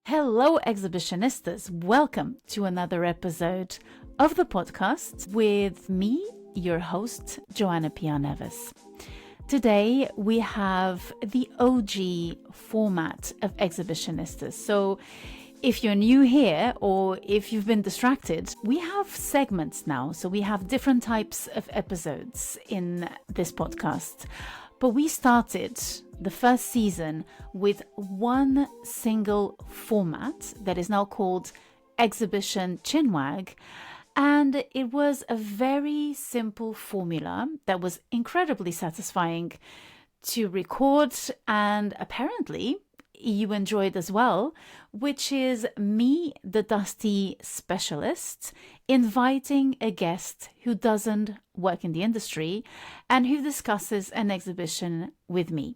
Hello, Exhibitionistas. Welcome to another episode of the podcast with me, your host, Joana Neves. Today, we have the OG format of Exhibitionistas. So if you're new here or if you've been distracted, we have segments now. So we have different types of episodes in this podcast. But we started the first season with one single format that is now called Exhibition Chinwag. And it was a very simple formula that was incredibly satisfying to record, and apparently you enjoyed as well, which is me, the dusty specialist, inviting a guest who doesn't work in the industry and who discusses an exhibition with me.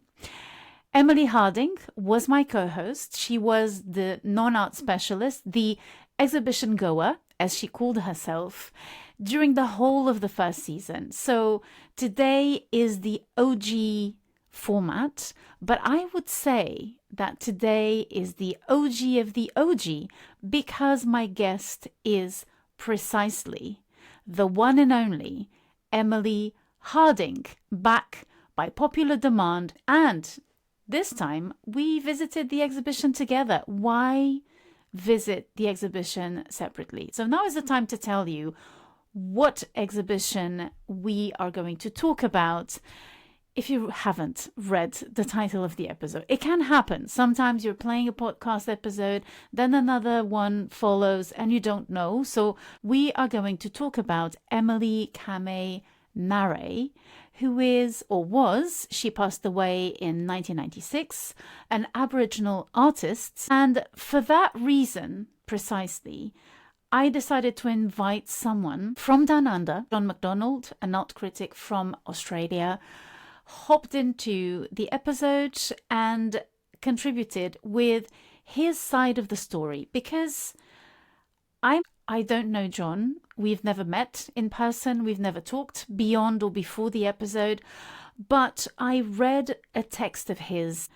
Emily Harding was my co-host. She was the non-art specialist, the exhibition goer, as she called herself, during the whole of the first season. So today is the OG format, but I would say that today is the OG of the OG because my guest is precisely the one and only Emily Harding, back by popular demand. And this time we visited the exhibition together. Why visit the exhibition separately? So now is the time to tell you what exhibition we are going to talk about. If you haven't read the title of the episode, it can happen. Sometimes you're playing a podcast episode, then another one follows and you don't know. So we are going to talk about Emily Kame Kgnwarreye, who is, or was, she passed away in 1996, an Aboriginal artist. And for that reason, precisely, I decided to invite someone from down under. John McDonald, an art critic from Australia, hopped into the episode and contributed with his side of the story, because I don't know John. We've never met in person. We've never talked beyond or before the episode, but I read a text of his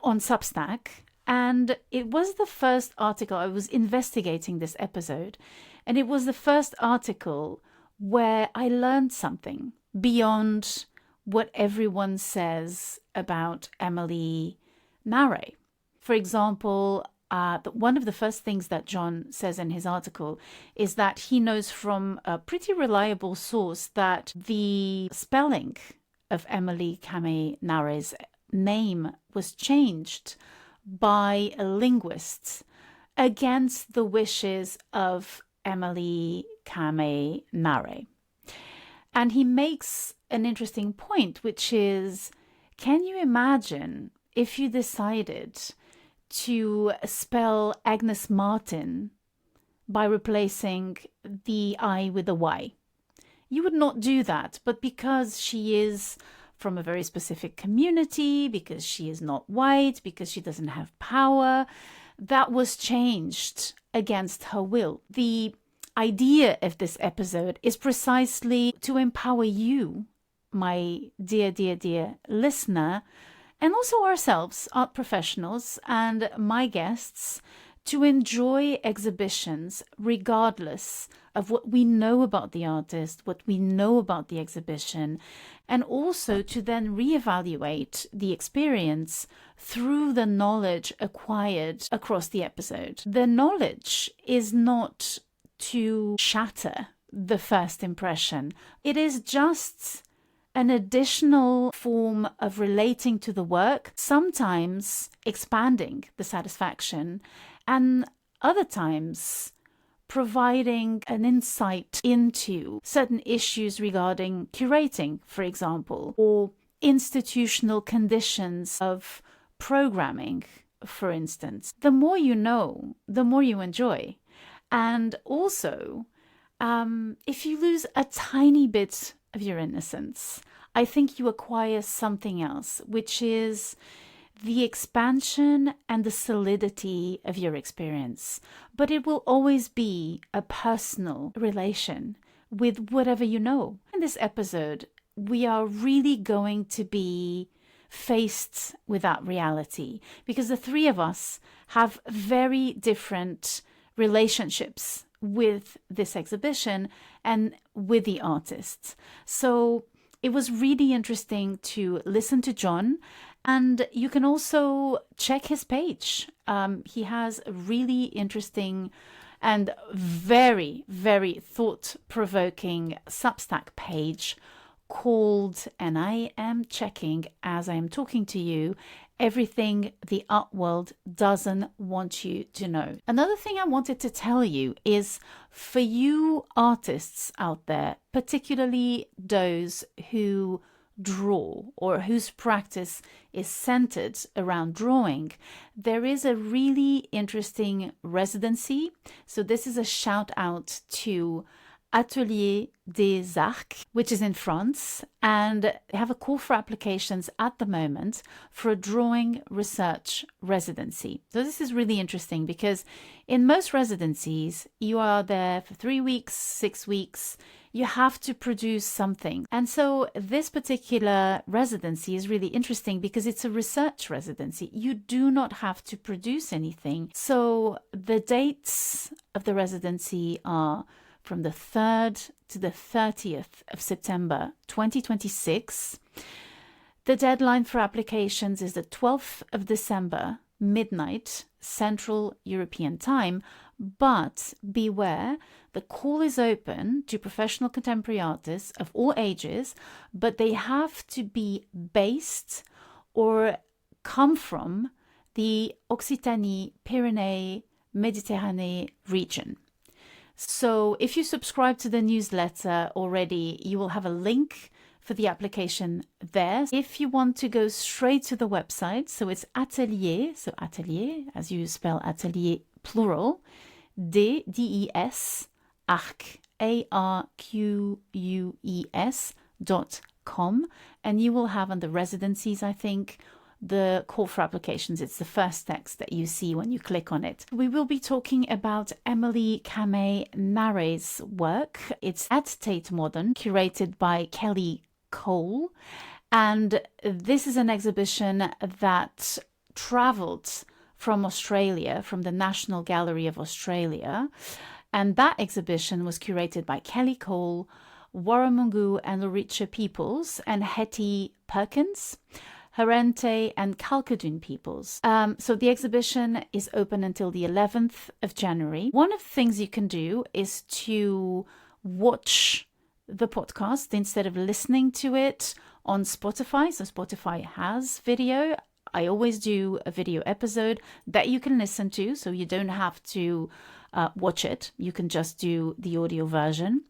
on Substack, and it was the first article. I was investigating this episode, and it was the first article where I learned something beyond what everyone says about Emily Kgnwarreye. For example, one of the first things that John says in his article is that he knows from a pretty reliable source that the spelling of Emily Kame Kgnwarraye's name was changed by a linguist against the wishes of Emily Kame Kgnwarreye. And he makes an interesting point, which is, can you imagine if you decided to spell Agnes Martin by replacing the I with a Y? You would not do that, but because she is from a very specific community, because she is not white, because she doesn't have power, that was changed against her will. The idea of this episode is precisely to empower you, my dear listener, and also ourselves, art professionals, and my guests, to enjoy exhibitions regardless of what we know about the artist, what we know about the exhibition, and also to then reevaluate the experience through the knowledge acquired across the episode. The knowledge is not to shatter the first impression. It is just an additional form of relating to the work, sometimes expanding the satisfaction, and other times providing an insight into certain issues regarding curating, for example, or institutional conditions of programming, for instance. The more you know, the more you enjoy. And also, if you lose a tiny bit of your innocence, I think you acquire something else, which is the expansion and the solidity of your experience. But it will always be a personal relation with whatever you know. In this episode, we are really going to be faced with that reality, because the three of us have very different relationships with this exhibition and with the artists. So it was really interesting to listen to John, and you can also check his page. He has a really interesting and very, very thought-provoking Substack page called, and I am checking as I am talking to you, Everything the Art World Doesn't Want You to Know. Another thing I wanted to tell you is, for you artists out there, particularly those who draw or whose practice is centered around drawing, there is a really interesting residency. So this is a shout out to Atelier des Arcs, which is in France, and they have a call for applications at the moment for a drawing research residency. So this is really interesting because in most residencies, you are there for 3 weeks, 6 weeks, you have to produce something. And so this particular residency is really interesting because it's a research residency. You do not have to produce anything. So the dates of the residency are from the 3rd to the 30th of September 2026. The deadline for applications is the 12th of December, midnight, Central European Time. But beware, the call is open to professional contemporary artists of all ages, but they have to be based or come from the Occitanie, Pyrenees, Mediterranean region. So if you subscribe to the newsletter already, you will have a link for the application there. If you want to go straight to the website, so it's Atelier, so Atelier, as you spell Atelier plural, D-E-S, Arc, ARQUES.com, and you will have on the residencies, I think, the call for applications. It's the first text that you see when you click on it. We will be talking about Emily Kame Kngwarraye's work. It's at Tate Modern, curated by Kelli Cole. And this is an exhibition that traveled from Australia, from the National Gallery of Australia. And that exhibition was curated by Kelli Cole, Warramungu and Luritja peoples, and Hetty Perkins, Harente and Kalkadoon peoples. So the exhibition is open until the 11th of January. One of the things you can do is to watch the podcast instead of listening to it on Spotify. So Spotify has video. I always do a video episode that you can listen to, so you don't have to watch it. You can just do the audio version.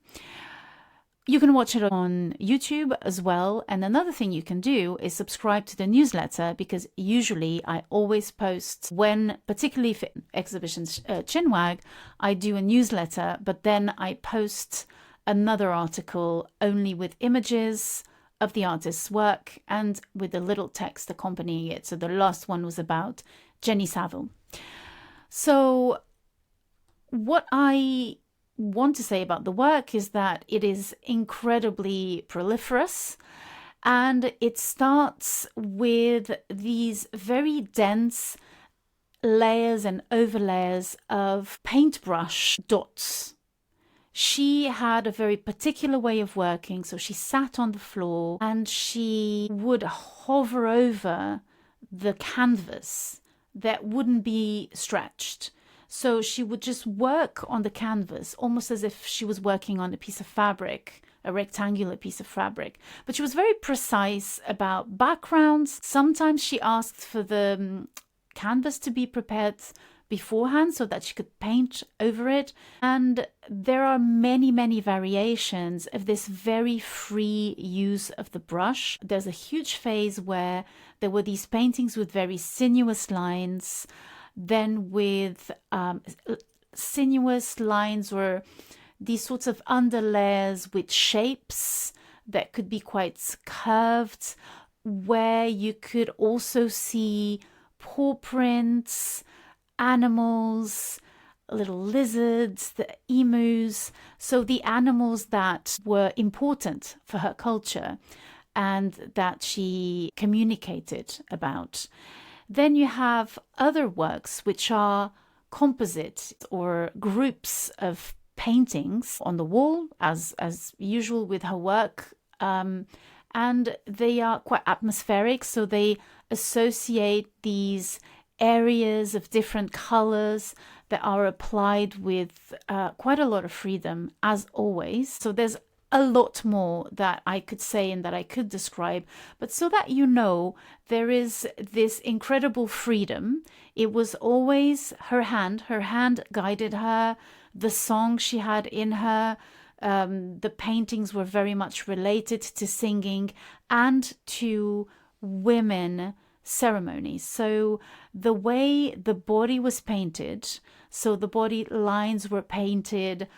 You can watch it on YouTube as well. And another thing you can do is subscribe to the newsletter, because usually I always post when, particularly for exhibitions Chinwag, I do a newsletter, but then I post another article only with images of the artist's work and with a little text accompanying it. So the last one was about Jenny Saville. So what I want to say about the work is that it is incredibly proliferous, and it starts with these very dense layers and overlayers of paintbrush dots. She had a very particular way of working, so she sat on the floor and she would hover over the canvas that wouldn't be stretched. So she would just work on the canvas, almost as if she was working on a piece of fabric, a rectangular piece of fabric. But she was very precise about backgrounds. Sometimes she asked for the canvas to be prepared beforehand so that she could paint over it. And there are many, many variations of this very free use of the brush. There's a huge phase where there were these paintings with very sinuous lines, then with sinuous lines or these sorts of underlayers with shapes that could be quite curved, where you could also see paw prints, animals, little lizards, the emus, so the animals that were important for her culture. and that she communicated about. Then you have other works which are composite or groups of paintings on the wall, as usual with her work. And they are quite atmospheric, so they associate these areas of different colors that are applied with quite a lot of freedom, as always. So there's a lot more that I could say and that I could describe, but so that you know, there is this incredible freedom. It was always her hand guided her, the song she had in her. The paintings were very much related to singing and to women ceremonies. So the way the body was painted, so the body lines were painted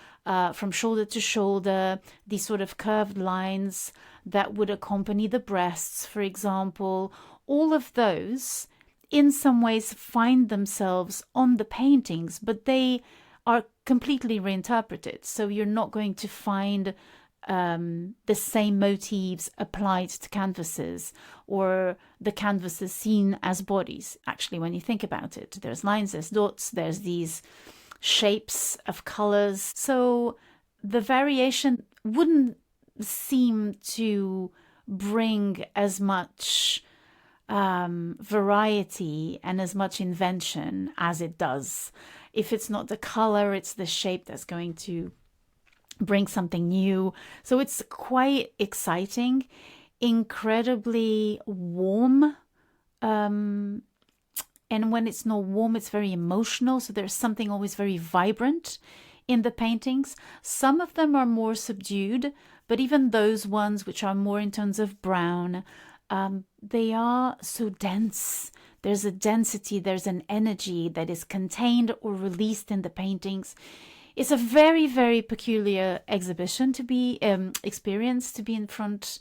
from shoulder to shoulder, these sort of curved lines that would accompany the breasts, for example, all of those in some ways find themselves on the paintings, but they are completely reinterpreted. So you're not going to find the same motifs applied to canvases or the canvases seen as bodies. Actually, when you think about it, there's lines, there's dots, there's these shapes of colors. So the variation wouldn't seem to bring as much variety and as much invention as it does. If it's not the color, it's the shape that's going to bring something new. So it's quite exciting, incredibly warm. And when it's not warm, it's very emotional. So there's something always very vibrant in the paintings. Some of them are more subdued, but even those ones which are more in tones of brown, they are so dense. There's a density, there's an energy that is contained or released in the paintings. It's a very, very peculiar exhibition to be experienced, to be in front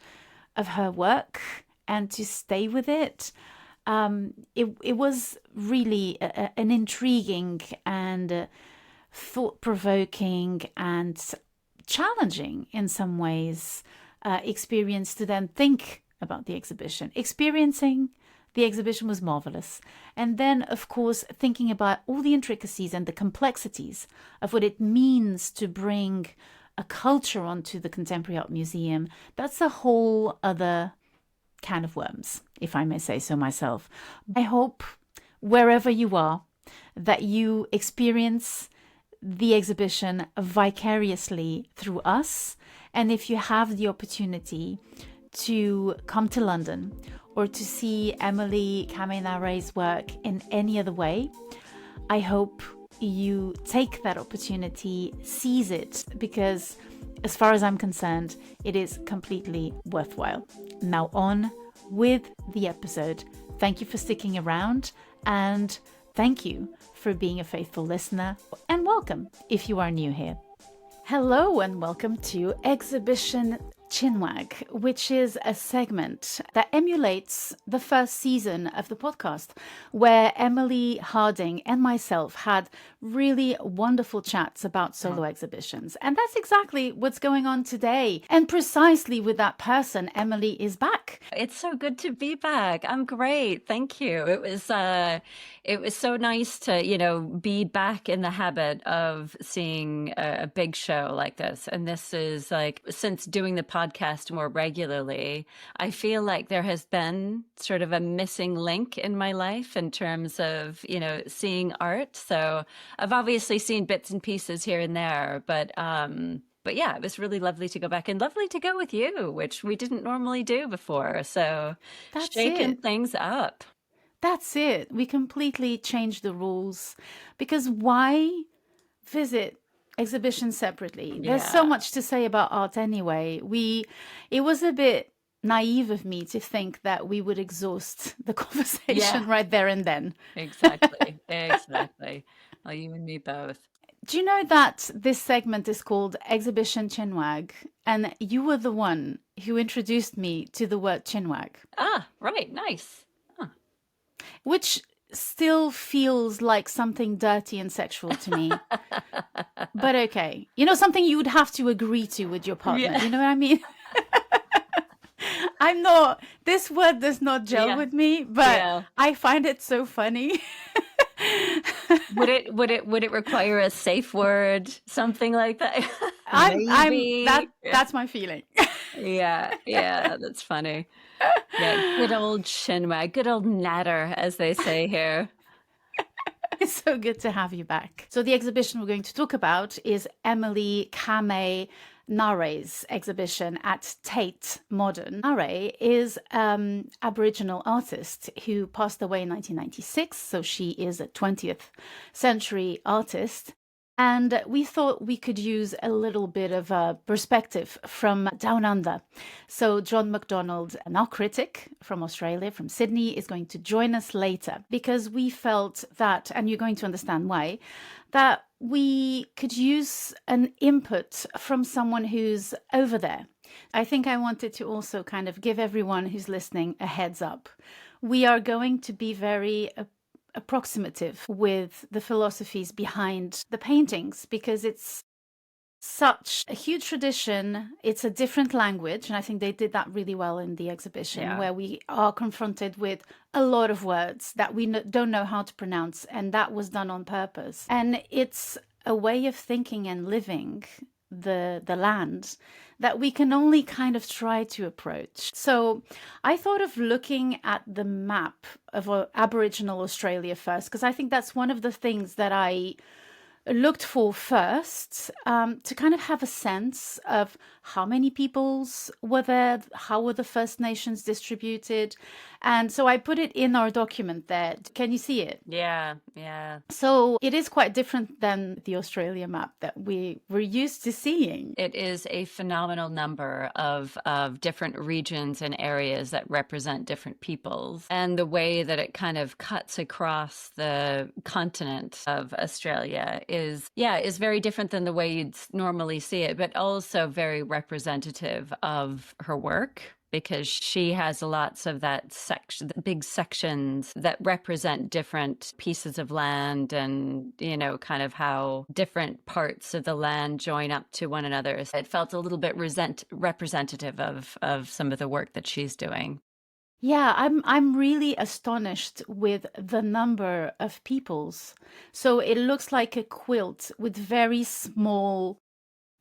of her work and to stay with it. It was really an intriguing and thought-provoking and challenging in some ways experience to then think about the exhibition. Experiencing the exhibition was marvelous. And then, of course, thinking about all the intricacies and the complexities of what it means to bring a culture onto the Contemporary Art Museum, that's a whole other can of worms, if I may say so myself. I hope wherever you are, that you experience the exhibition vicariously through us. And if you have the opportunity to come to London or to see Emily Kame Kngwarraye's work in any other way, I hope you take that opportunity, seize it, because as far as I'm concerned, it is completely worthwhile. Now on with the episode. Thank you for sticking around, and thank you for being a faithful listener, and welcome if you are new here. Hello and welcome to Exhibition Chinwag, which is a segment that emulates the first season of the podcast, where Emily Harding and myself had really wonderful chats about solo exhibitions. And that's exactly what's going on today. And precisely with that person, Emily is back. It's so good to be back. I'm great. Thank you. It was so nice to, be back in the habit of seeing a big show like this. And this is like, since doing the podcast more regularly, I feel like there has been sort of a missing link in my life in terms of, seeing art. So I've obviously seen bits and pieces here and there, but yeah, it was really lovely to go back and lovely to go with you, which we didn't normally do before. So That's shaking it. things up. That's it. We completely changed the rules, because why visit exhibitions separately? There's so much to say about art anyway. It was a bit naive of me to think that we would exhaust the conversation right there and then. Exactly. Well, you and me both. Do you know that this segment is called Exhibition Chinwag? And you were the one who introduced me to the word Chinwag. Ah, right. Nice. Which still feels like something dirty and sexual to me. But okay. Something you would have to agree to with your partner. Yeah. You know what I mean? I'm not, this word does not gel Yeah. with me, but Yeah. I find it so funny. Would it require a safe word, something like that? Maybe. Yeah. That's my feeling. Yeah. Yeah. That's funny. Yeah. Good old Chinwag, good old natter, as they say here. It's so good to have you back. So the exhibition we're going to talk about is Emily Kame Kngwarraye's exhibition at Tate Modern. Kngwarreye is an Aboriginal artist who passed away in 1996, so she is a 20th century artist. And we thought we could use a little bit of a perspective from down under. So John McDonald, our critic from Australia, from Sydney, is going to join us later because we felt that, and you're going to understand why, that we could use an input from someone who's over there. I think I wanted to also kind of give everyone who's listening a heads up. We are going to be very approximative with the philosophies behind the paintings because it's such a huge tradition. It's a different language, and I think they did that really well in the exhibition, where we are confronted with a lot of words that we don't know how to pronounce, and that was done on purpose. And it's a way of thinking and living the land that we can only kind of try to approach. So I thought of looking at the map of Aboriginal Australia first, because I think that's one of the things that I looked for first, to kind of have a sense of how many peoples were there, how were the First Nations distributed. And so I put it in our document there. Can you see it? Yeah, yeah. So it is quite different than the Australia map that we were used to seeing. It is a phenomenal number of different regions and areas that represent different peoples. And the way that it kind of cuts across the continent of Australia is very different than the way you'd normally see it, but also very representative of her work, because she has lots of that section, big sections that represent different pieces of land and, kind of how different parts of the land join up to one another. So it felt a little bit representative of some of the work that she's doing. Yeah, I'm really astonished with the number of peoples. So it looks like a quilt with very small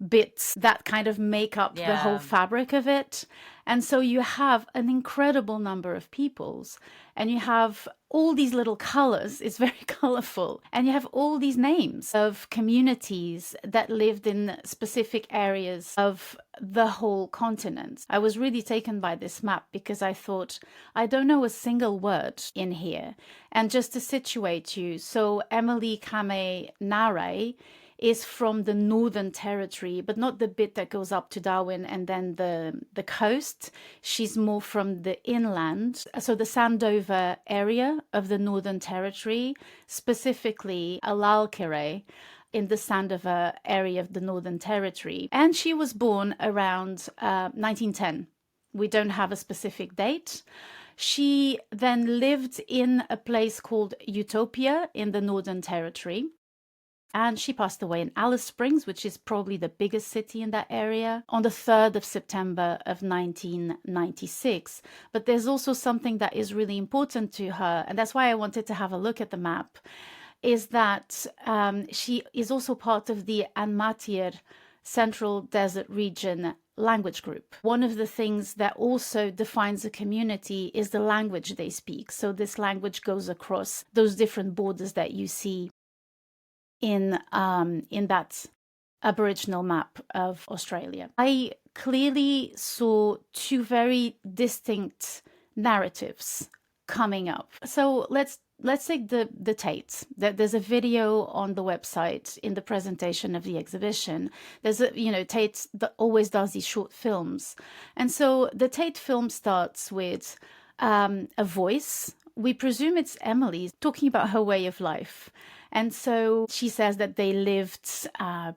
bits that kind of make up the whole fabric of it. And so you have an incredible number of peoples, and you have all these little colors. It's very colorful. And you have all these names of communities that lived in specific areas of the whole continent. I was really taken by this map because I thought, I don't know a single word in here. And just to situate you, so Emily Kame Kgnwarreye is from the Northern Territory, but not the bit that goes up to Darwin and then the coast. She's more from the inland, so the Sandover area of the Northern Territory, specifically Alalkere in the Sandover area of the Northern Territory. And she was born around 1910. We don't have a specific date. She then lived in a place called Utopia in the Northern Territory. And she passed away in Alice Springs, which is probably the biggest city in that area, on the 3rd of September of 1996. But there's also something that is really important to her, and that's why I wanted to have a look at the map, is that she is also part of the Anmatir Central Desert Region language group. One of the things that also defines a community is the language they speak. So this language goes across those different borders that you see in that Aboriginal map of Australia. I clearly saw two very distinct narratives coming up. So let's take the Tate. There's a video on the website in the presentation of the exhibition. There's Tate that always does these short films, and so the Tate film starts with a voice. We presume it's Emily talking about her way of life. And so she says that they lived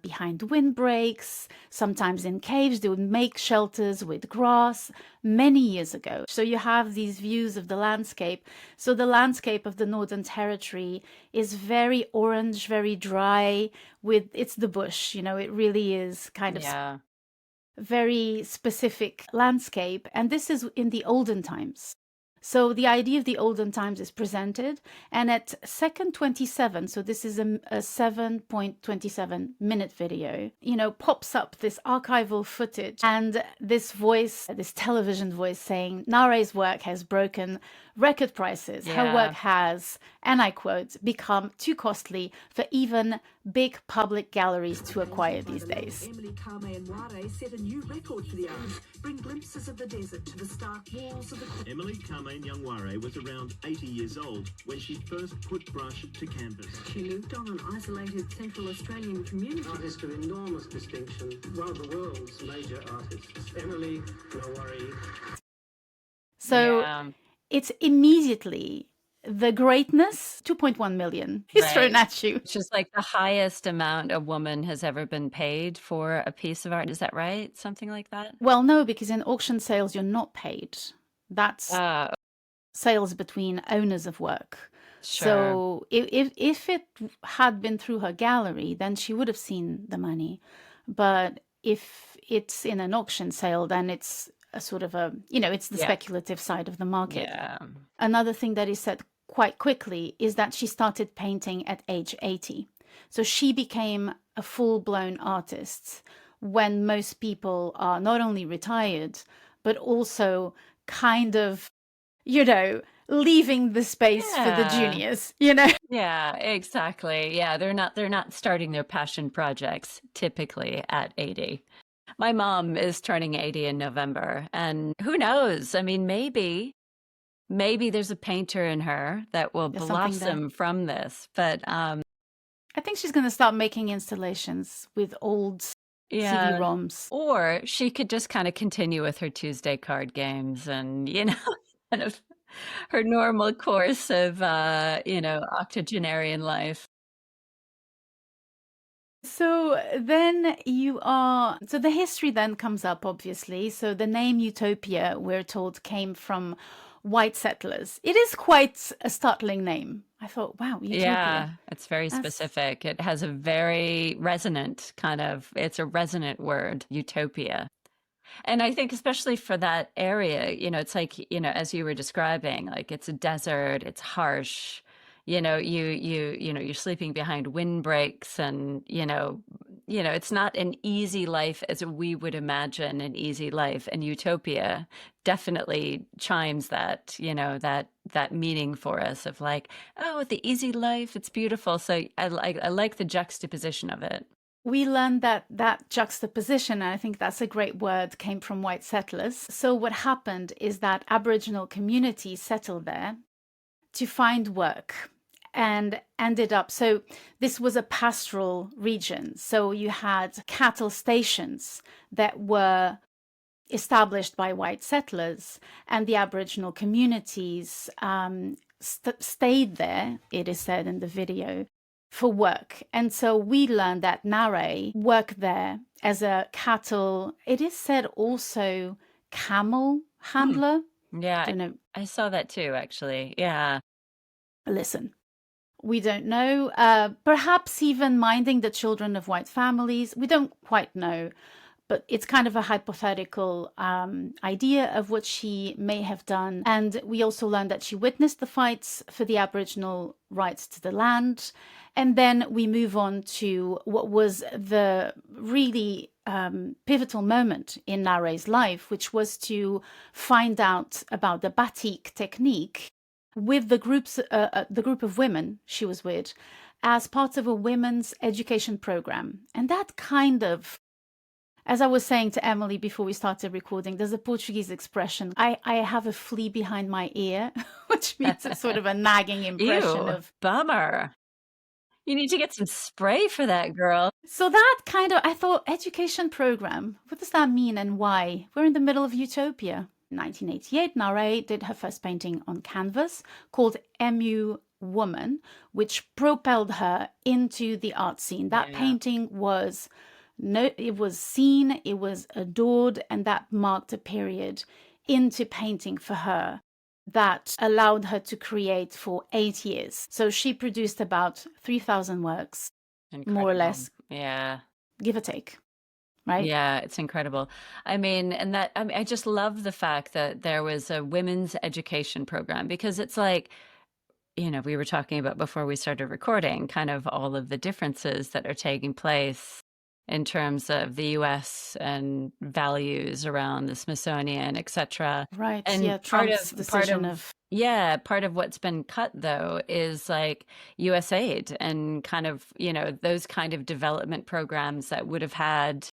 behind windbreaks, sometimes in caves. They would make shelters with grass many years ago. So you have these views of the landscape. So the landscape of the Northern Territory is very orange, very dry. It's the bush, it really is kind of very specific landscape. And this is in the olden times. So the idea of the olden times is presented, and at second 27, so this is a 7.27 minute video, pops up this archival footage and this voice, this television voice saying Kgnwarraye's work has broken record prices. Her work has, and I quote, become too costly for even big public galleries to acquire these days. Emily Kame Kngwarreye set a new record for the arts, bring glimpses of the desert to the stark walls of the... Emily Kame Kngwarreye was around 80 years old when she first put brush to canvas. She lived on an isolated Central Australian community. Artist of enormous distinction, one of the world's major artists, Emily Kngwarreye. So it's immediately the greatness, 2.1 million is thrown at you. Which is like the highest amount a woman has ever been paid for a piece of art. Is that right? Something like that? Well, no, because in auction sales, you're not paid. That's sales between owners of work. Sure. So if it had been through her gallery, then she would have seen the money. But if it's in an auction sale, then it's a sort of it's the speculative side of the market. Yeah. Another thing that is said quite quickly is that she started painting at age 80. So she became a full-blown artist when most people are not only retired, but also kind of, leaving the space for the juniors, Yeah, exactly. Yeah, they're not starting their passion projects typically at 80. My mom is turning 80 in November, and who knows? I mean, maybe there's a painter in her that will blossom from this. But I think she's going to start making installations with old CD-ROMs. Or she could just kind of continue with her Tuesday card games and, kind of her normal course of, octogenarian life. So then so the history then comes up, obviously. So the name Utopia, we're told, came from white settlers. It is quite a startling name. I thought, wow, Utopia. Yeah, it's very specific. It has a very resonant it's a resonant word, Utopia. And I think especially for that area, it's like, as you were describing, like it's a desert, it's harsh. You're sleeping behind windbreaks, and it's not an easy life as we would imagine an easy life. And Utopia definitely chimes that meaning for us of like, oh, the easy life, it's beautiful. So I like the juxtaposition of it. We learned that juxtaposition, and I think that's a great word, came from white settlers. So what happened is that Aboriginal communities settled there to find work and ended up, so this was a pastoral region. So you had cattle stations that were established by white settlers, and the Aboriginal communities stayed there, it is said in the video, for work. And so we learned that Kgnwarreye worked there as a cattle, it is said also camel handler. Yeah, I saw that too, actually. Yeah. Listen, we don't know. Perhaps even minding the children of white families. We don't quite know. But it's kind of a hypothetical idea of what she may have done. And we also learned that she witnessed the fights for the Aboriginal rights to the land. And then we move on to what was the really pivotal moment in Kgnwarraye's life, which was to find out about the batik technique with the group of women she was with as part of a women's education program. And that kind of, as I was saying to Emily before we started recording, there's a Portuguese expression, I have a flea behind my ear, which means a sort of a nagging impression of... Bummer. You need to get some spray for that, girl. So that kind of, I thought, education program, what does that mean and why? We're in the middle of Utopia. In 1988, Kgnwarreye did her first painting on canvas called Emu Woman, which propelled her into the art scene. That painting was... it was seen, it was adored, and that marked a period into painting for her that allowed her to create for 8 years. So she produced about 3,000 works, Incredible. more or less. Yeah. Give or take. right? Yeah, it's incredible. I mean, and that, I mean, I just love the fact that there was a women's education program, because it's like, we were talking about before we started recording, kind of all of the differences that are taking place in terms of the US and values around the Smithsonian, etc. Right. And Yeah. Trump's decision of, part of what's been cut though is like US aid and kind of, those kind of development programs that would have had,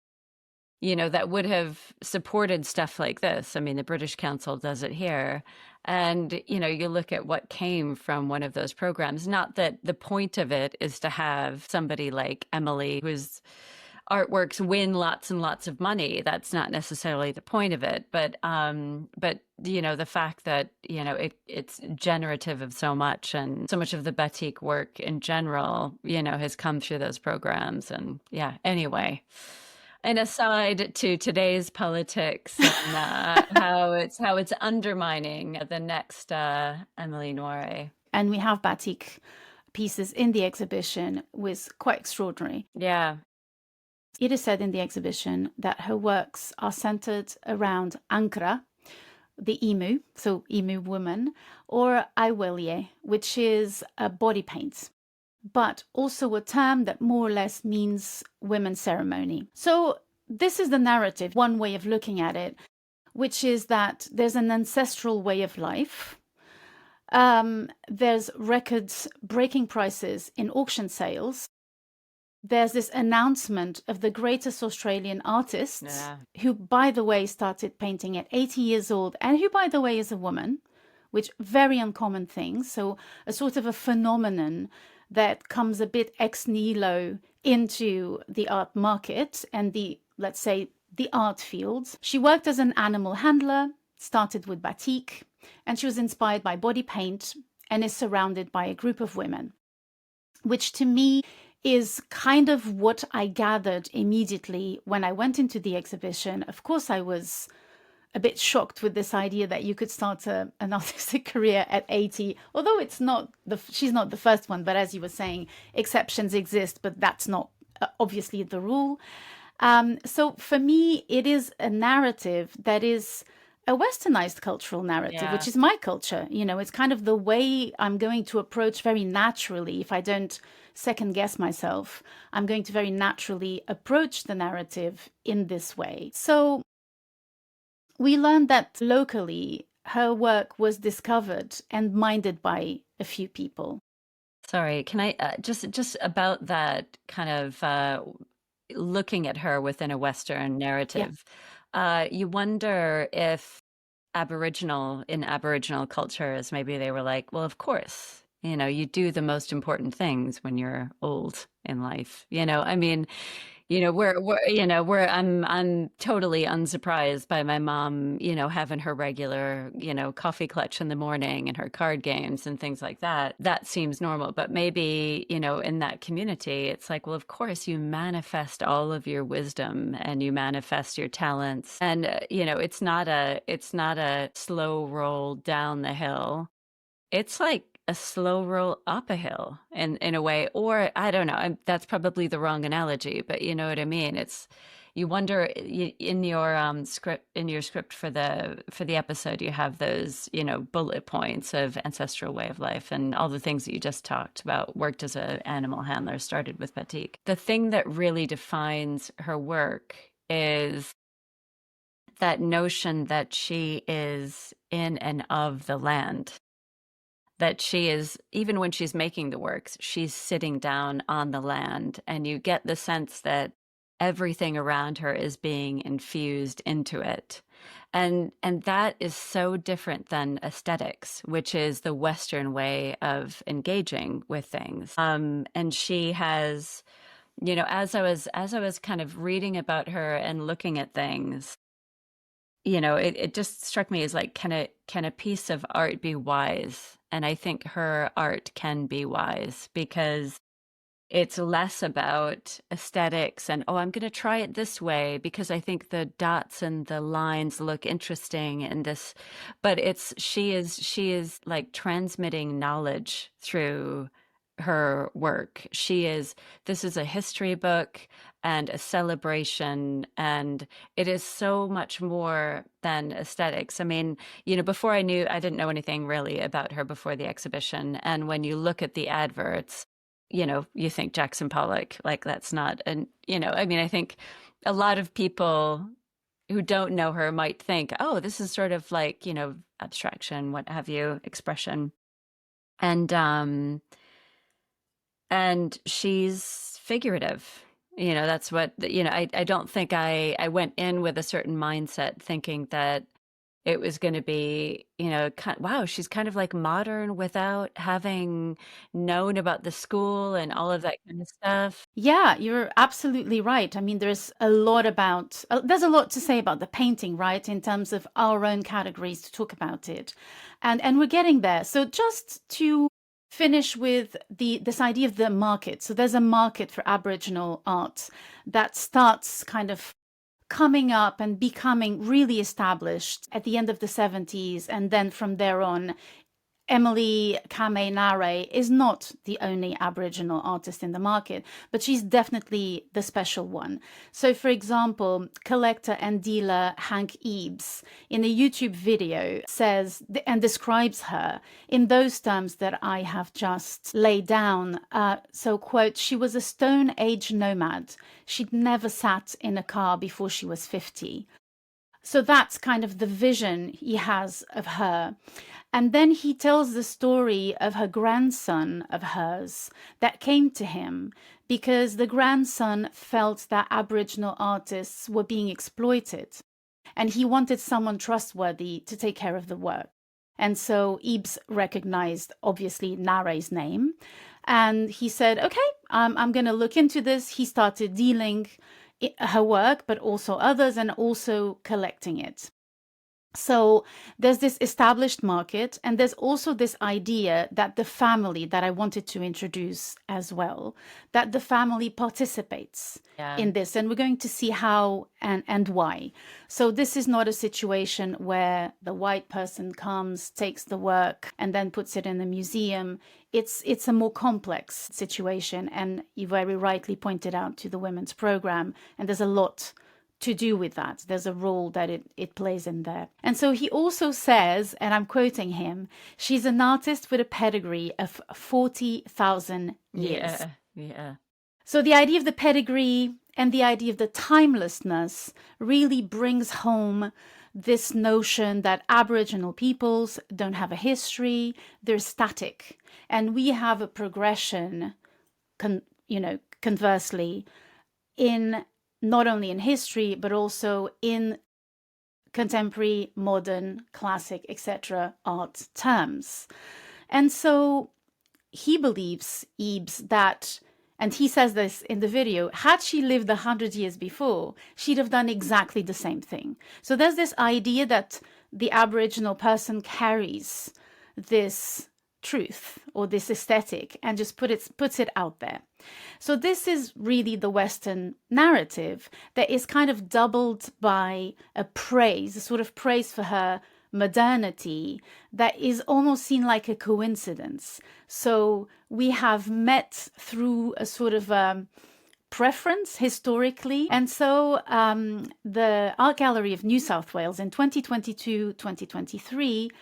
that would have supported stuff like this. I mean, the British Council does it here. And, you look at what came from one of those programs, not that the point of it is to have somebody like Emily, whose artworks win lots and lots of money. That's not necessarily the point of it. But the fact that, it's generative of so much, and so much of the batik work in general, has come through those programs. And yeah, anyway. An aside to today's politics and how it's undermining the next Emily Kngwarreye. and we have batik pieces in the exhibition, was quite extraordinary. Yeah. It is said in the exhibition that her works are centered around Ankara, the emu, so emu woman, or Aiwelie, which is a body paint, but also a term that more or less means women's ceremony. So this is the narrative, one way of looking at it, which is that there's an ancestral way of life. There's records breaking prices in auction sales. There's this announcement of the greatest Australian artists, who, by the way, started painting at 80 years old, and who, by the way, is a woman, which very uncommon things. So a sort of a phenomenon that comes a bit ex nihilo into the art market and the, let's say, the art field. She worked as an animal handler, started with batik, and she was inspired by body paint and is surrounded by a group of women, which to me is kind of what I gathered immediately when I went into the exhibition. Of course, I was a bit shocked with this idea that you could start an artistic career at 80, although she's not the first one, but as you were saying, exceptions exist, but that's not obviously the rule. So for me, it is a narrative that is a westernized cultural narrative, which is my culture. It's kind of the way I'm going to approach very naturally. If I don't second guess myself, I'm going to very naturally approach the narrative in this way. So we learned that locally, her work was discovered and minded by a few people. Sorry, can I just about that kind of looking at her within a Western narrative? You wonder if in Aboriginal cultures, maybe they were like, well, of course, you do the most important things when you're old in life. I mean, I'm totally unsurprised by my mom, having her regular, coffee clutch in the morning and her card games and things like that. That seems normal. But maybe, in that community, it's like, well, of course, you manifest all of your wisdom and you manifest your talents. And, it's not a slow roll down the hill. It's like a slow roll up a hill in a way, or I don't know, that's probably the wrong analogy, but you know what I mean. It's, you wonder in your script for the episode, you have those, bullet points of ancestral way of life and all the things that you just talked about. Worked as an animal handler, started with batik. The thing that really defines her work is that notion that she is in and of the land. That she is, even when she's making the works, she's sitting down on the land, and you get the sense that everything around her is being infused into it. And that is so different than aesthetics, which is the Western way of engaging with things. And she has, as I was kind of reading about her and looking at things, it just struck me as like, can a piece of art be wise? And I think her art can be wise because it's less about aesthetics and, I'm going to try it this way because I think the dots and the lines look interesting and this, but she is like transmitting knowledge through her work. This is a history book and a celebration, and it is so much more than aesthetics. I mean, before I didn't know anything really about her before the exhibition. And when you look at the adverts, you think Jackson Pollock, like that's not, and, I mean, I think a lot of people who don't know her might think, oh, this is sort of like, abstraction, what have you, expression. And she's figurative. That's what, I don't think I went in with a certain mindset thinking that it was going to be, wow, she's kind of like modern without having known about the school and all of that kind of stuff. Yeah, you're absolutely right. I mean, there's a lot to say about the painting, right? In terms of our own categories to talk about it. And we're getting there. So just to finish with this idea of the market. So there's a market for Aboriginal art that starts kind of coming up and becoming really established at the end of the 70s. And then from there on, Emily Kame Kngwarreye is not the only Aboriginal artist in the market, but she's definitely the special one. So, for example, collector and dealer Hank Eaves in a YouTube video says and describes her in those terms that I have just laid down. So, quote, she was a Stone Age nomad. She'd never sat in a car before she was 50. So that's kind of the vision he has of her. And then he tells the story of her grandson of hers that came to him because the grandson felt that Aboriginal artists were being exploited and he wanted someone trustworthy to take care of the work. And so Eaves recognized, obviously, Kngwarraye's name. And he said, okay, I'm going to look into this. He started dealing her work, but also others, and also collecting it. So there's this established market, and there's also this idea that the family that I wanted to introduce as well, that the family participates in this, and we're going to see how and why. So this is not a situation where the white person comes, takes the work, and then puts it in the museum. It's a more complex situation, and you very rightly pointed out to the women's program, and there's a lot to do with that. There's a role that it plays in there. And so he also says, and I'm quoting him, she's an artist with a pedigree of 40,000 years. Yeah. So the idea of the pedigree and the idea of the timelessness really brings home this notion that Aboriginal peoples don't have a history, they're static. And we have a progression, conversely, in not only in history, but also in contemporary, modern, classic, etc. art terms. And so he believes, Eaves, that, and he says this in the video, had she lived 100 years before, she'd have done exactly the same thing. So there's this idea that the Aboriginal person carries this truth or this aesthetic and just puts it out there. So this is really the Western narrative that is kind of doubled by a sort of praise for her modernity that is almost seen like a coincidence. So we have met through a sort of preference historically. And so the Art Gallery of New South Wales in 2022-2023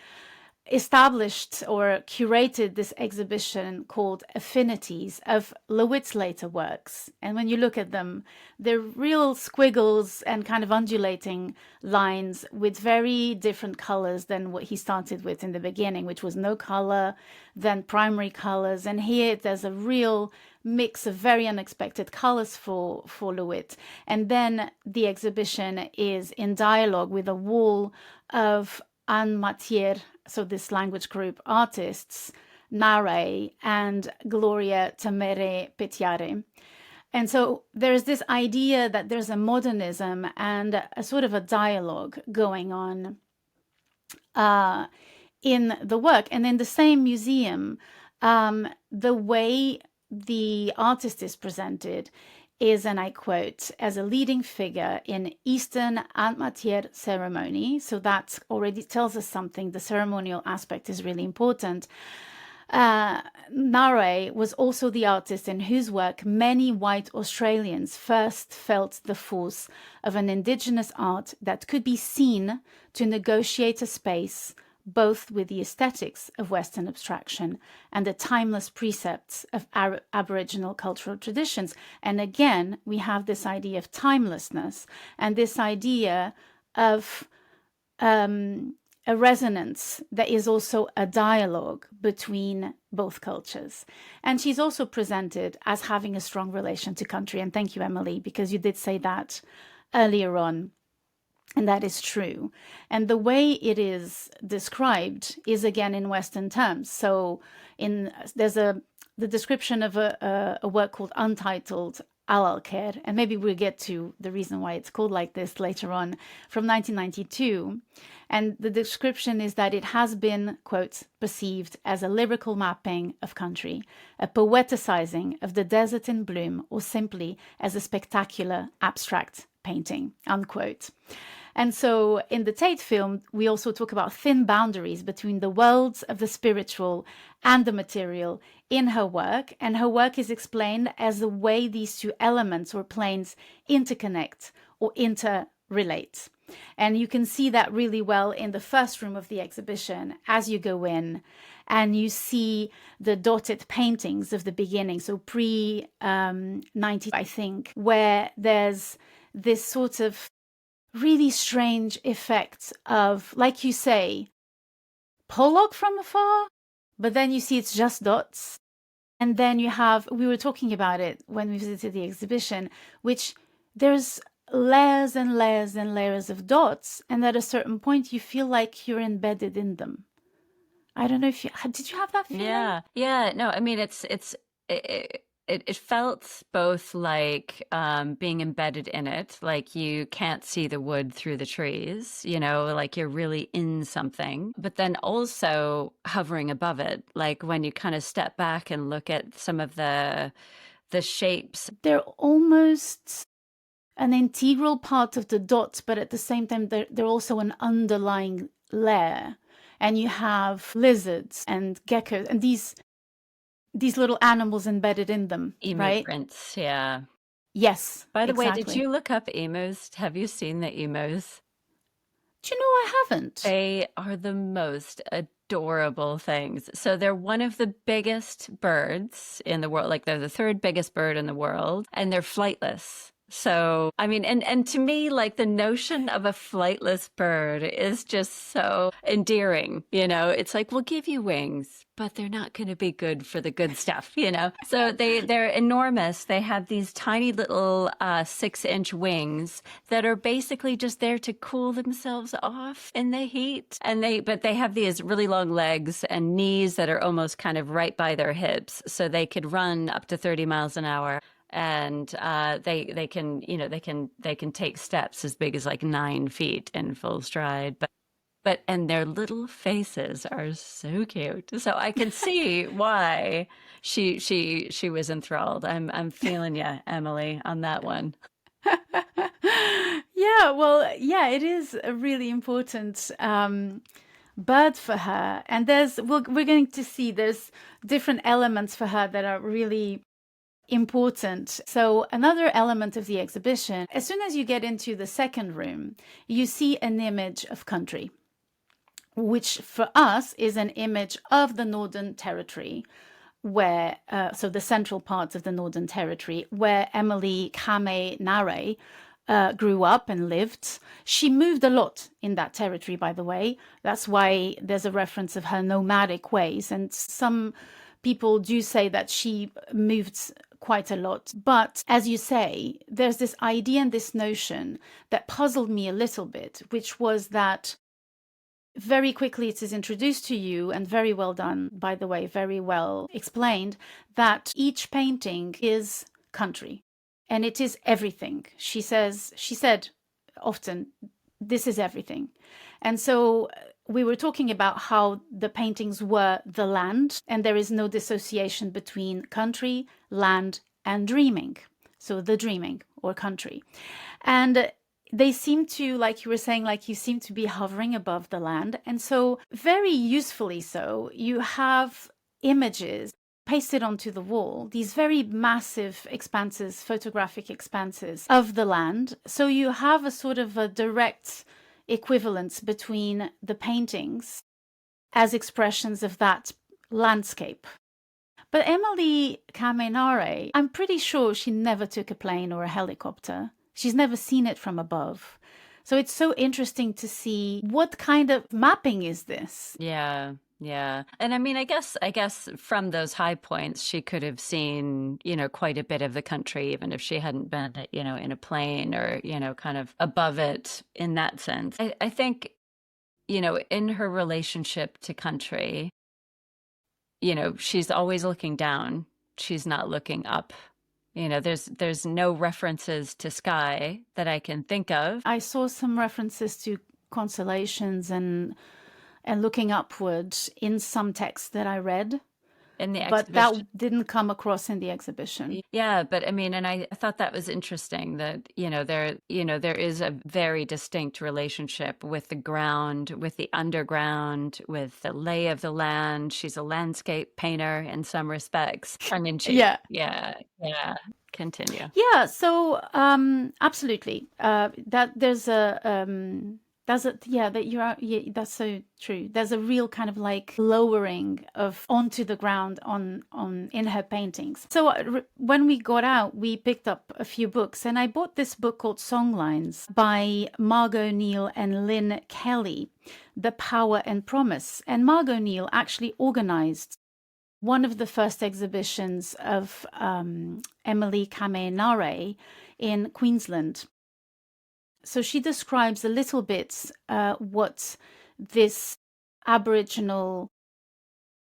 established or curated this exhibition called Affinities of Lewitt's later works. And when you look at them, they're real squiggles and kind of undulating lines with very different colors than what he started with in the beginning, which was no color, then primary colors. And here there's a real mix of very unexpected colors for Lewitt. And then the exhibition is in dialogue with a wall of en matière, so this language group artists, Kngwarreye and Gloria Tamere Petiare. And so there's this idea that there's a modernism and a sort of a dialogue going on in the work. And in the same museum, the way the artist is presented is, and I quote, as a leading figure in Eastern en matière ceremony. So that already tells us something. The ceremonial aspect is really important. Kgnwarreye was also the artist in whose work many white Australians first felt the force of an Indigenous art that could be seen to negotiate a space both with the aesthetics of Western abstraction and the timeless precepts of Aboriginal cultural traditions. And again, we have this idea of timelessness and this idea of a resonance that is also a dialogue between both cultures. And she's also presented as having a strong relation to country. And thank you, Emily, because you did say that earlier on. And that is true. And the way it is described is again in Western terms. So there's the description of a work called Untitled Alalker, and maybe we'll get to the reason why it's called like this later on, from 1992. And the description is that it has been, quote, perceived as a lyrical mapping of country, a poeticizing of the desert in bloom, or simply as a spectacular abstract painting, unquote. And so in the Tate film, we also talk about thin boundaries between the worlds of the spiritual and the material in her work. And her work is explained as the way these two elements or planes interconnect or interrelate. And you can see that really well in the first room of the exhibition as you go in and you see the dotted paintings of the beginning. So pre-90, I think, where there's this sort of really strange effect of, like you say, Pollock from afar, but then you see it's just dots. And then you have, we were talking about it when we visited the exhibition, which there's layers and layers and layers of dots. And at a certain point, you feel like you're embedded in them. I don't know if did you have that feeling? Yeah. No, I mean, it felt both like being embedded in it, like you can't see the wood through the trees, like you're really in something, but then also hovering above it, like when you kind of step back and look at some of the shapes. They're almost an integral part of the dots, but at the same time, they're also an underlying layer. And you have lizards and geckos and these little animals embedded in them, Emu right? prints, yeah. Yes. By the way, exactly. did you look up emus? Have you seen the emus? Do you know I haven't? They are the most adorable things. So they're one of the biggest birds in the world. Like they're the third biggest bird in the world, and they're flightless. So, I mean, and to me, like the notion of a flightless bird is just so endearing, It's like, we'll give you wings, but they're not going to be good for the good stuff, So they're enormous. They have these tiny little 6-inch wings that are basically just there to cool themselves off in the heat. But they have these really long legs and knees that are almost kind of right by their hips. So they could run up to 30 miles an hour. And they can take steps as big as like 9 feet in full stride, but their little faces are so cute. So I can see why she was enthralled. I'm feeling you, Emily, on that one. Yeah, well, yeah, it is a really important bird for her, and we're going to see there's different elements for her that are really important. So another element of the exhibition, as soon as you get into the second room, you see an image of country, which for us is an image of the Northern Territory, where, so the central parts of the Northern Territory, where Emily Kame Kgnwarreye grew up and lived. She moved a lot in that territory, by the way. That's why there's a reference of her nomadic ways. And some people do say that she moved quite a lot. But as you say, there's this idea and this notion that puzzled me a little bit, which was that very quickly it is introduced to you, and very well done, by the way, very well explained, that each painting is country and it is everything. She said often, this is everything. And so we were talking about how the paintings were the land, and there is no dissociation between country, land, and dreaming. So the dreaming or country. And they seem to, like you were saying, like you seem to be hovering above the land. And so very usefully so, you have images pasted onto the wall, these very massive expanses, photographic expanses of the land. So you have a sort of a direct equivalence between the paintings as expressions of that landscape. But Emily Kame Kngwarreye, I'm pretty sure she never took a plane or a helicopter. She's never seen it from above. So it's so interesting to see what kind of mapping is this? Yeah. Yeah. And I mean, I guess from those high points, she could have seen, quite a bit of the country, even if she hadn't been, in a plane or, kind of above it in that sense. I think, in her relationship to country, she's always looking down. She's not looking up. There's no references to sky that I can think of. I saw some references to constellations and looking upwards in some texts that I read. In the but exhibition. that didn't come across in the exhibition. Yeah, but I mean, and I thought that was interesting that, there is a very distinct relationship with the ground, with the underground, with the lay of the land. She's a landscape painter in some respects. Tongue in cheek. Yeah. Continue. Yeah, so absolutely. That there's a that's so true. There's a real kind of like lowering of onto the ground on in her paintings. So when we got out, we picked up a few books, and I bought this book called Songlines by Margot Neal and Lynn Kelly, The Power and Promise. And Margot Neal actually organized one of the first exhibitions of Emily Kame Kngwarreye in Queensland. So she describes a little bit what this Aboriginal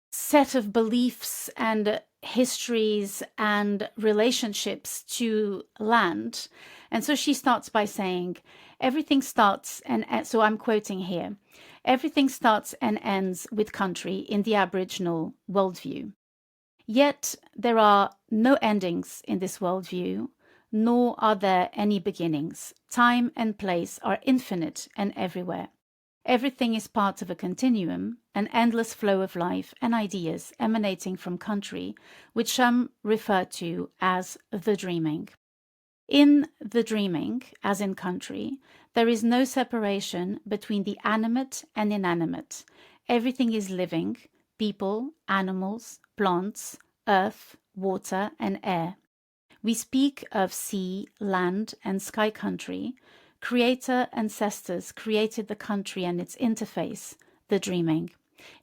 set of beliefs and histories and relationships to land. And so she starts by saying, everything starts, and so I'm quoting here, everything starts and ends with country in the Aboriginal worldview. Yet there are no endings in this worldview, nor are there any beginnings. Time and place are infinite and everywhere. Everything is part of a continuum, an endless flow of life and ideas emanating from country, which some refer to as the dreaming. In the dreaming, as in country, there is no separation between the animate and inanimate. Everything is living, people, animals, plants, earth, water, and air. We speak of sea, land, and sky country. Creator ancestors created the country and its interface, the dreaming.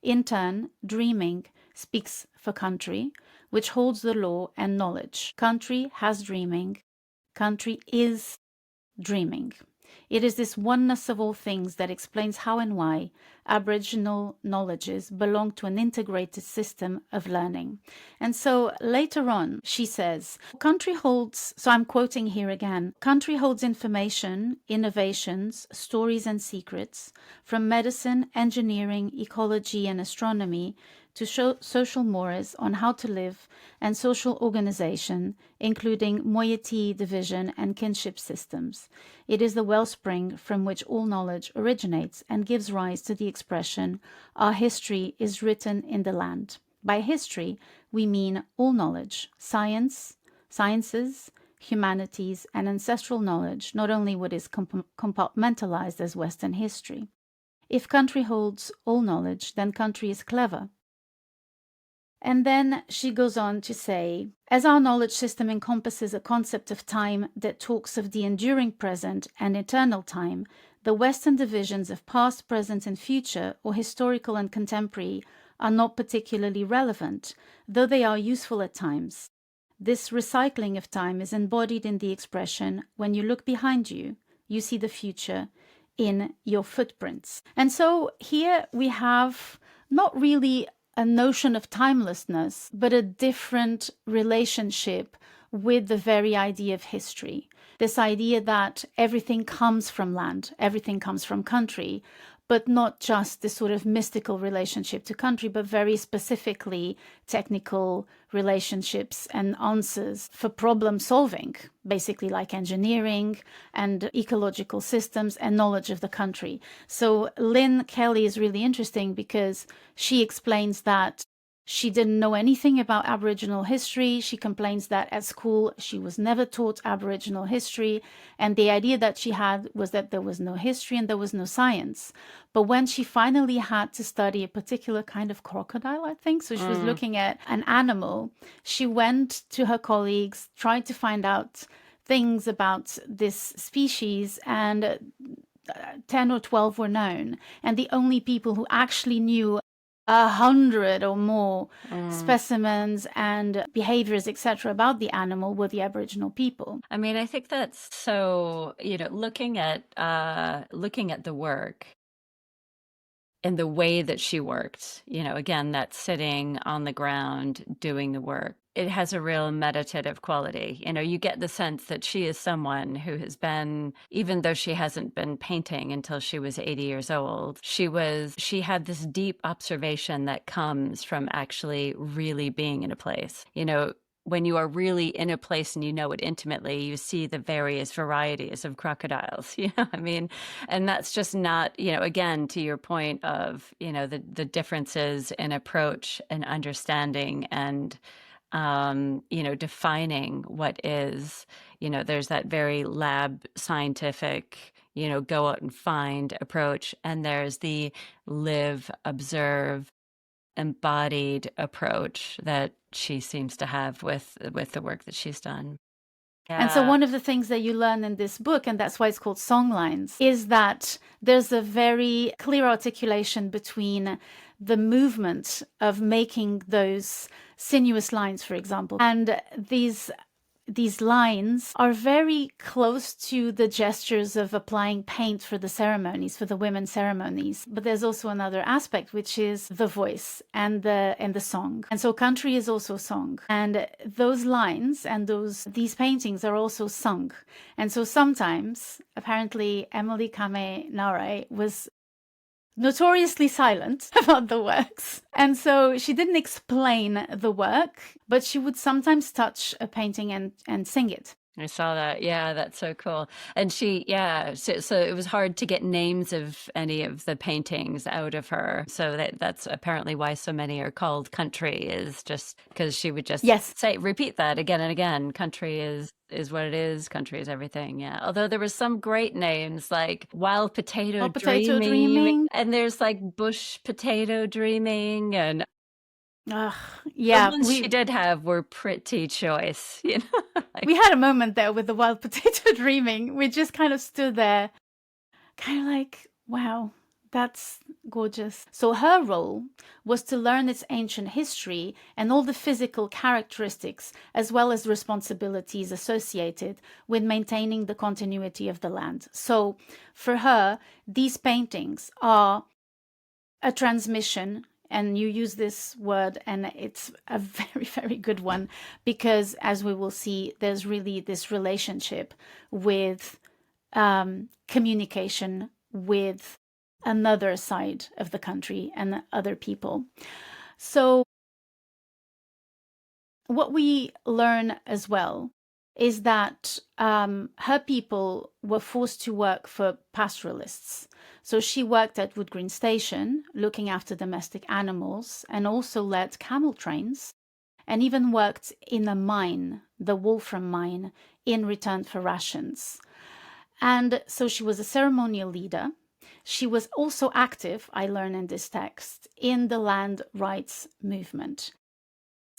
In turn, dreaming speaks for country, which holds the law and knowledge. Country has dreaming. Country is dreaming. It is this oneness of all things that explains how and why Aboriginal knowledges belong to an integrated system of learning. And so later on, she says, country holds, so I'm quoting here again, country holds information, innovations, stories and secrets from medicine, engineering, ecology and astronomy to social mores on how to live and social organization, including moiety division and kinship systems. It is the wellspring from which all knowledge originates and gives rise to the expression, our history is written in the land. By history, we mean all knowledge, sciences, humanities, and ancestral knowledge, not only what is compartmentalized as Western history. If country holds all knowledge, then country is clever. And then she goes on to say, as our knowledge system encompasses a concept of time that talks of the enduring present and eternal time, the Western divisions of past, present, and future, or historical and contemporary, are not particularly relevant, though they are useful at times. This recycling of time is embodied in the expression, when you look behind you, you see the future in your footprints. And so here we have not really a notion of timelessness, but a different relationship with the very idea of history. This idea that everything comes from land, everything comes from country, but not just this sort of mystical relationship to country, but very specifically technical relationships and answers for problem solving, basically like engineering and ecological systems and knowledge of the country. So Lynn Kelly is really interesting because she explains that She didn't know anything about Aboriginal history. She complains that at school she was never taught Aboriginal history. And the idea that she had was that there was no history and there was no science. But when she finally had to study a particular kind of crocodile, I think, so she was looking at an animal, she went to her colleagues, tried to find out things about this species, and 10 or 12 were known. And the only people who actually knew 100 or more specimens and behaviors, etc., about the animal were the Aboriginal people. I mean, I think that's so, looking at the work and the way that she worked, again, that sitting on the ground doing the work, it has a real meditative quality. You get the sense that she is someone who has been, even though she hasn't been painting until she was 80 years old, she had this deep observation that comes from actually really being in a place. When you are really in a place and you know it intimately, you see the various varieties of crocodiles, I mean? And that's just not, again, to your point of, the differences in approach and understanding and, defining what is, there's that very lab scientific, go out and find approach. And there's the live, observe, embodied approach that she seems to have with the work that she's done. Yeah. And so one of the things that you learn in this book, and that's why it's called Songlines, is that there's a very clear articulation between the movement of making those sinuous lines, for example, and these lines are very close to the gestures of applying paint for the ceremonies, for the women's ceremonies. But there's also another aspect, which is the voice and the song. And so country is also song. And those lines and these paintings are also sung. And so sometimes, apparently, Emily Kame Kgnwarreye was notoriously silent about the works. And so she didn't explain the work, but she would sometimes touch a painting and sing it. I saw that. Yeah, that's so cool. And so it was hard to get names of any of the paintings out of her. So that's apparently why so many are called country, is just because she would just repeat that again and again. Country is what it is. Country is everything. Yeah. Although there were some great names like Wild Potato Dreaming. And there's like Bush Potato Dreaming, and yeah, the ones she did have were pretty choice. We had a moment there with the Wild Potato Dreaming. We just kind of stood there, kind of like, wow, that's gorgeous. So her role was to learn its ancient history and all the physical characteristics, as well as responsibilities associated with maintaining the continuity of the land. So for her, these paintings are a transmission. And you use this word, and it's a very, very good one, because as we will see, there's really this relationship with communication with another side of the country and other people. So what we learn as well is that her people were forced to work for pastoralists. So she worked at Wood Green Station, looking after domestic animals, and also led camel trains, and even worked in a mine, the Wolfram mine, in return for rations. And so she was a ceremonial leader. She was also active, I learn in this text, in the land rights movement.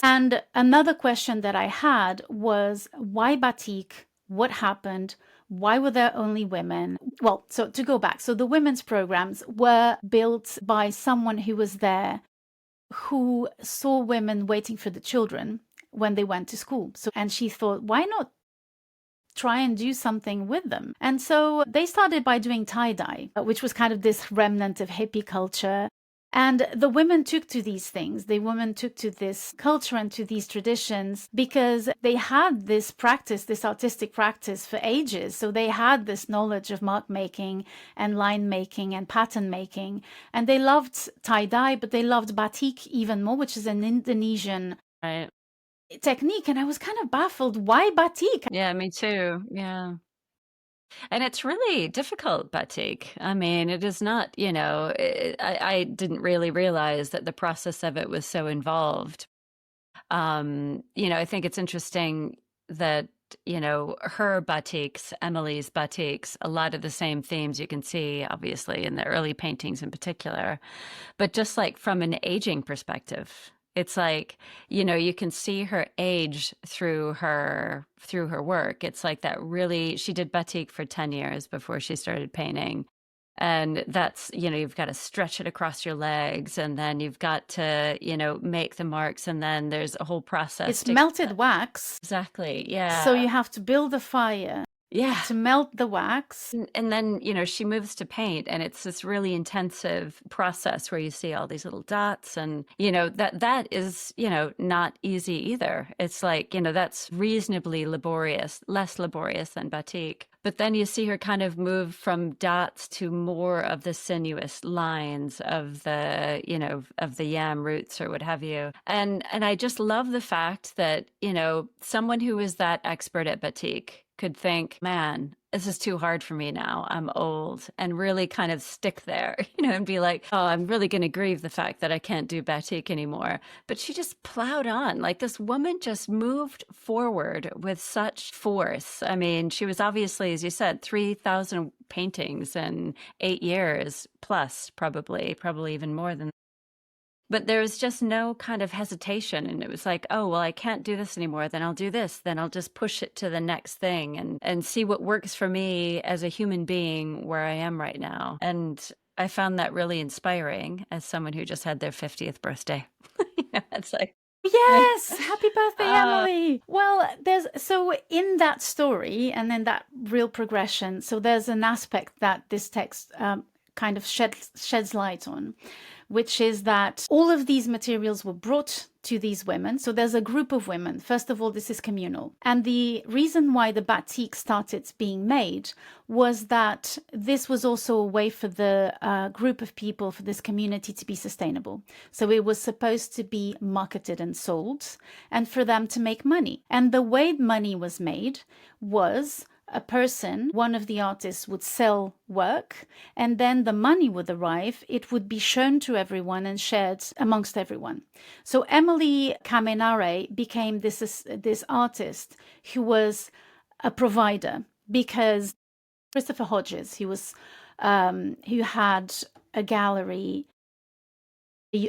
And another question that I had was, why batik? What happened? Why were there only women? Well, so to go back, so the women's programs were built by someone who was there, who saw women waiting for the children when they went to school. And she thought, why not try and do something with them? And so they started by doing tie-dye, which was kind of this remnant of hippie culture. And the women took to these things. The women took to this culture and to these traditions because they had this practice, this artistic practice for ages. So they had this knowledge of mark making and line making and pattern making. And they loved tie-dye, but they loved batik even more, which is an Indonesian technique. And I was kind of baffled. Why batik? Yeah, me too. Yeah. And it's really difficult, batik. I mean, it is not, I didn't really realize that the process of it was so involved. I think it's interesting that, her batiks, Emily's batiks, a lot of the same themes you can see, obviously, in the early paintings in particular, but just like from an aging perspective. It's like, you can see her age through her work. It's like that really, she did batik for 10 years before she started painting. And that's, you've got to stretch it across your legs, and then you've got to, make the marks, and then there's a whole process. It's melted wax. Exactly. Yeah. So you have to build a fire. Yeah. To melt the wax. And then, she moves to paint, and it's this really intensive process where you see all these little dots, and, that is, not easy either. It's like, that's reasonably laborious, less laborious than batik. But then you see her kind of move from dots to more of the sinuous lines of the, of the yam roots or what have you. And I just love the fact that, someone who is that expert at batik could think, man, this is too hard for me now. I'm old, and really kind of stick there, and be like, oh, I'm really going to grieve the fact that I can't do batik anymore. But she just plowed on. Like, this woman just moved forward with such force. I mean, she was obviously, as you said, 3,000 paintings in 8 years plus, probably even more than that. But there was just no kind of hesitation. And it was like, oh, well, I can't do this anymore. Then I'll do this. Then I'll just push it to the next thing and see what works for me as a human being where I am right now. And I found that really inspiring as someone who just had their 50th birthday. It's like, yes, happy birthday, Emily. Well, so in that story and in that real progression, so there's an aspect that this text kind of sheds light on, which is that all of these materials were brought to these women. So there's a group of women. First of all, this is communal. And the reason why the batik started being made was that this was also a way for the group of people, for this community, to be sustainable. So it was supposed to be marketed and sold, and for them to make money. And the way money was made was a person, one of the artists, would sell work, and then the money would arrive. It would be shown to everyone and shared amongst everyone. So Emily Kame Kngwarreye became this artist who was a provider, because Christopher Hodges, who had a gallery,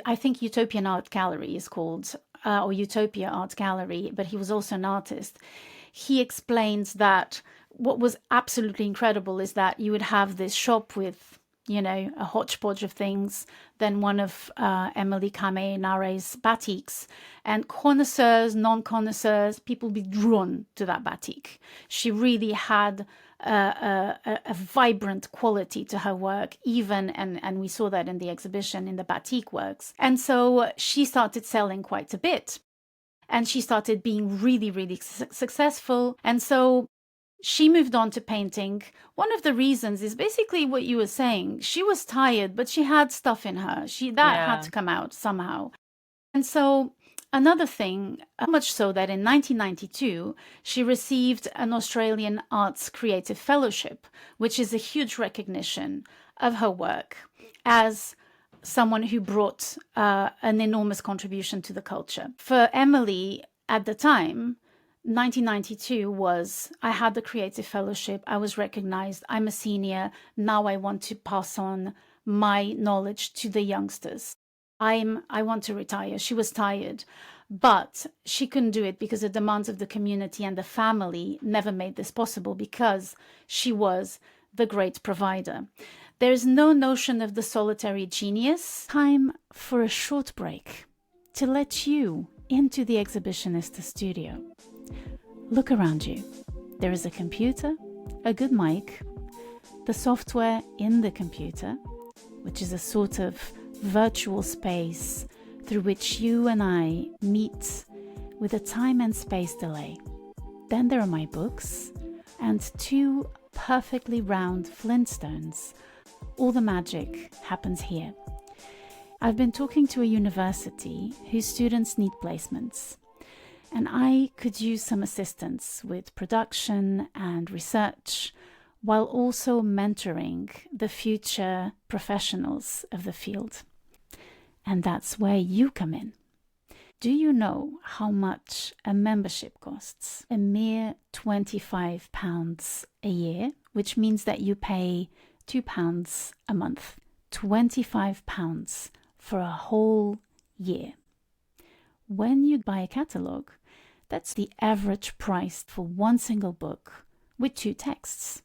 I think Utopian Art Gallery is called, or Utopia Art Gallery, but he was also an artist. He explains that what was absolutely incredible is that you would have this shop with, a hodgepodge of things, then one of Emily Kame Kngwarraye's batiks, and connoisseurs, non-connoisseurs, people would be drawn to that batik. She really had a vibrant quality to her work, and we saw that in the exhibition in the batik works. And so she started selling quite a bit, and she started being really, really successful. And so she moved on to painting. One of the reasons is basically what you were saying. She was tired, but she had stuff in her. Had to come out somehow. And so another thing, much so that in 1992, she received an Australian Arts Creative Fellowship, which is a huge recognition of her work as someone who brought an enormous contribution to the culture. For Emily, at the time, 1992 was, I had the Creative Fellowship, I was recognized, I'm a senior, now I want to pass on my knowledge to the youngsters. I want to retire. She was tired, but she couldn't do it because the demands of the community and the family never made this possible, because she was the great provider. There's no notion of the solitary genius. Time for a short break to let you into the Exhibitionistas studio. Look around you. There is a computer, a good mic, the software in the computer, which is a sort of virtual space through which you and I meet with a time and space delay. Then there are my books and 2 perfectly round Flintstones. All the magic happens here. I've been talking to a university whose students need placements, and I could use some assistance with production and research while also mentoring the future professionals of the field. And that's where you come in. Do you know how much a membership costs? A mere £25 a year, which means that you pay £2 a month. £25 for a whole year. When you buy a catalogue, that's the average price for one single book with 2 texts.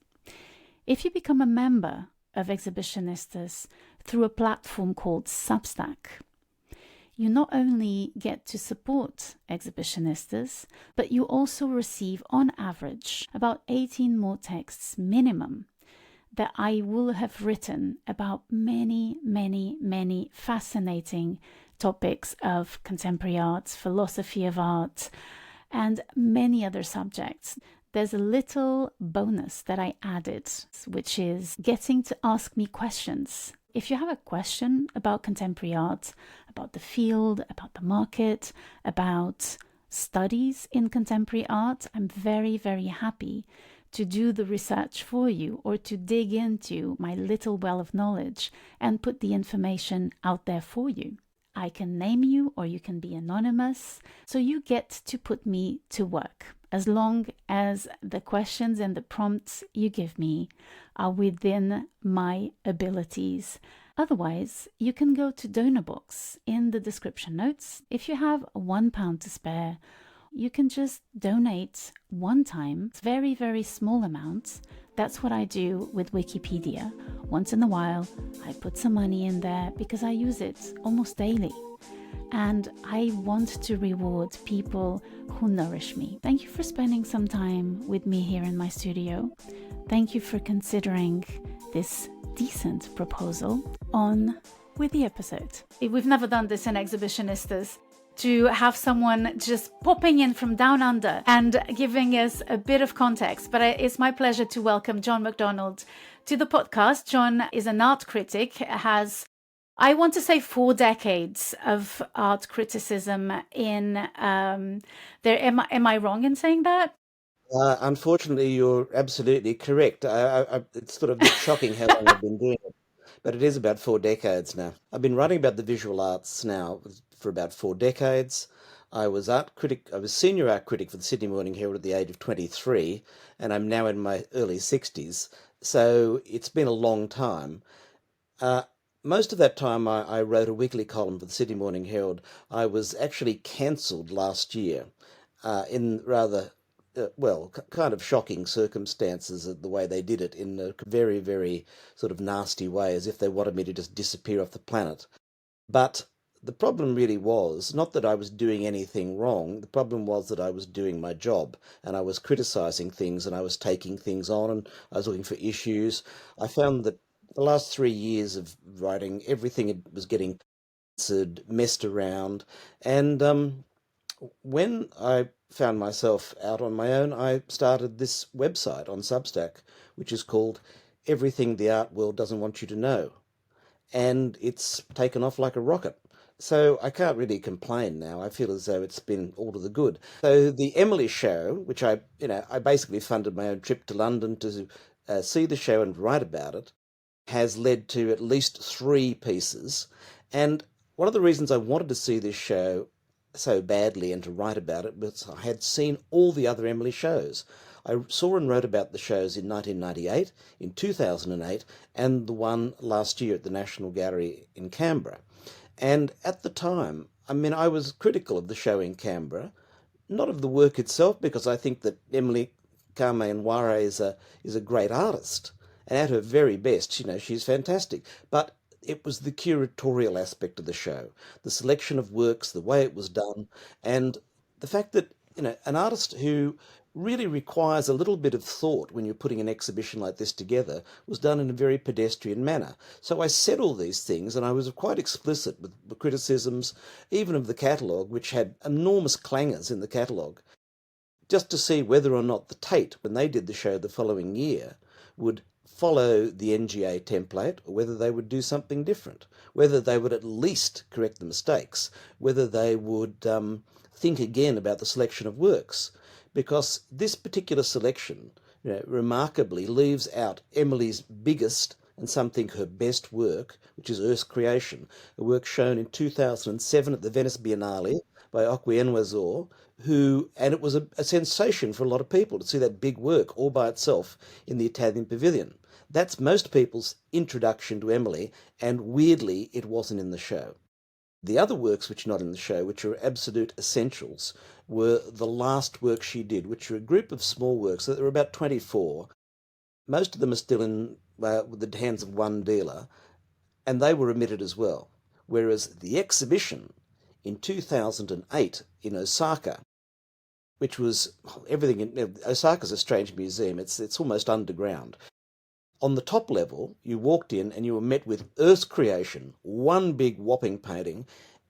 If you become a member of Exhibitionistas through a platform called Substack, you not only get to support Exhibitionistas, but you also receive on average about 18 more texts minimum that I will have written about many, many, many fascinating topics of contemporary art, philosophy of art, and many other subjects. There's a little bonus that I added, which is getting to ask me questions. If you have a question about contemporary art, about the field, about the market, about studies in contemporary art, I'm very, very happy to do the research for you or to dig into my little well of knowledge and put the information out there for you. I can name you or you can be anonymous, so you get to put me to work as long as the questions and the prompts you give me are within my abilities. Otherwise, you can go to donor box in the description notes. If you have £1 to spare, you can just donate one time, very, very small amounts. That's what I do with Wikipedia. Once in a while, I put some money in there because I use it almost daily. And I want to reward people who nourish me. Thank you for spending some time with me here in my studio. Thank you for considering this decent proposal. On with the episode. We've never done this in Exhibitionistas, to have someone just popping in from down under and giving us a bit of context. But it's my pleasure to welcome John McDonald to the podcast. John is an art critic, has, I want to say, 4 decades of art criticism in there. Am I wrong in saying that? Unfortunately, you're absolutely correct. It's sort of a bit shocking how long I've been doing it, but it is about 4 decades now. I've been writing about the visual arts now for about 4 decades. I was senior art critic for the Sydney Morning Herald at the age of 23, and I'm now in my early 60s. So it's been a long time. Most of that time, I wrote a weekly column for the Sydney Morning Herald. I was actually cancelled last year in rather kind of shocking circumstances, the way they did it, in a very, very sort of nasty way, as if they wanted me to just disappear off the planet. But the problem really was not that I was doing anything wrong. The problem was that I was doing my job, and I was criticising things, and I was taking things on, and I was looking for issues. I found that the last 3 years of writing, everything was getting messed around, and when I found myself out on my own, I started this website on Substack, which is called Everything the Art World Doesn't Want You to Know. And it's taken off like a rocket. So I can't really complain now. I feel as though it's been all to the good. So the Emily show, which I basically funded my own trip to London to see the show and write about it, has led to at least 3 pieces. And one of the reasons I wanted to see this show so badly and to write about it was I had seen all the other Emily shows. I saw and wrote about the shows in 1998, in 2008, and the one last year at the National Gallery in Canberra. And at the time, I was critical of the show in Canberra, not of the work itself, because I think that Emily Kame Kngwarreye is a great artist, and at her very best, she's fantastic. But it was the curatorial aspect of the show, the selection of works, the way it was done, and the fact that, an artist who really requires a little bit of thought when you're putting an exhibition like this together was done in a very pedestrian manner. So I said all these things, and I was quite explicit with the criticisms, even of the catalogue, which had enormous clangers in the catalogue, just to see whether or not the Tate, when they did the show the following year, would follow the NGA template, or whether they would do something different, whether they would at least correct the mistakes, whether they would think again about the selection of works. Because this particular selection remarkably leaves out Emily's biggest and some think her best work, which is Earth's Creation, a work shown in 2007 at the Venice Biennale by Kame Kngwarreye, and it was a sensation for a lot of people to see that big work all by itself in the Italian pavilion. That's most people's introduction to Emily, and weirdly, it wasn't in the show. The other works which are not in the show, which are absolute essentials, were the last work she did, which are a group of small works. There were about 24. Most of them are still in the hands of one dealer, and they were omitted as well. Whereas the exhibition in 2008 in Osaka, which was everything. Osaka's a strange museum. It's almost underground. On the top level, you walked in and you were met with Earth's Creation, one big whopping painting,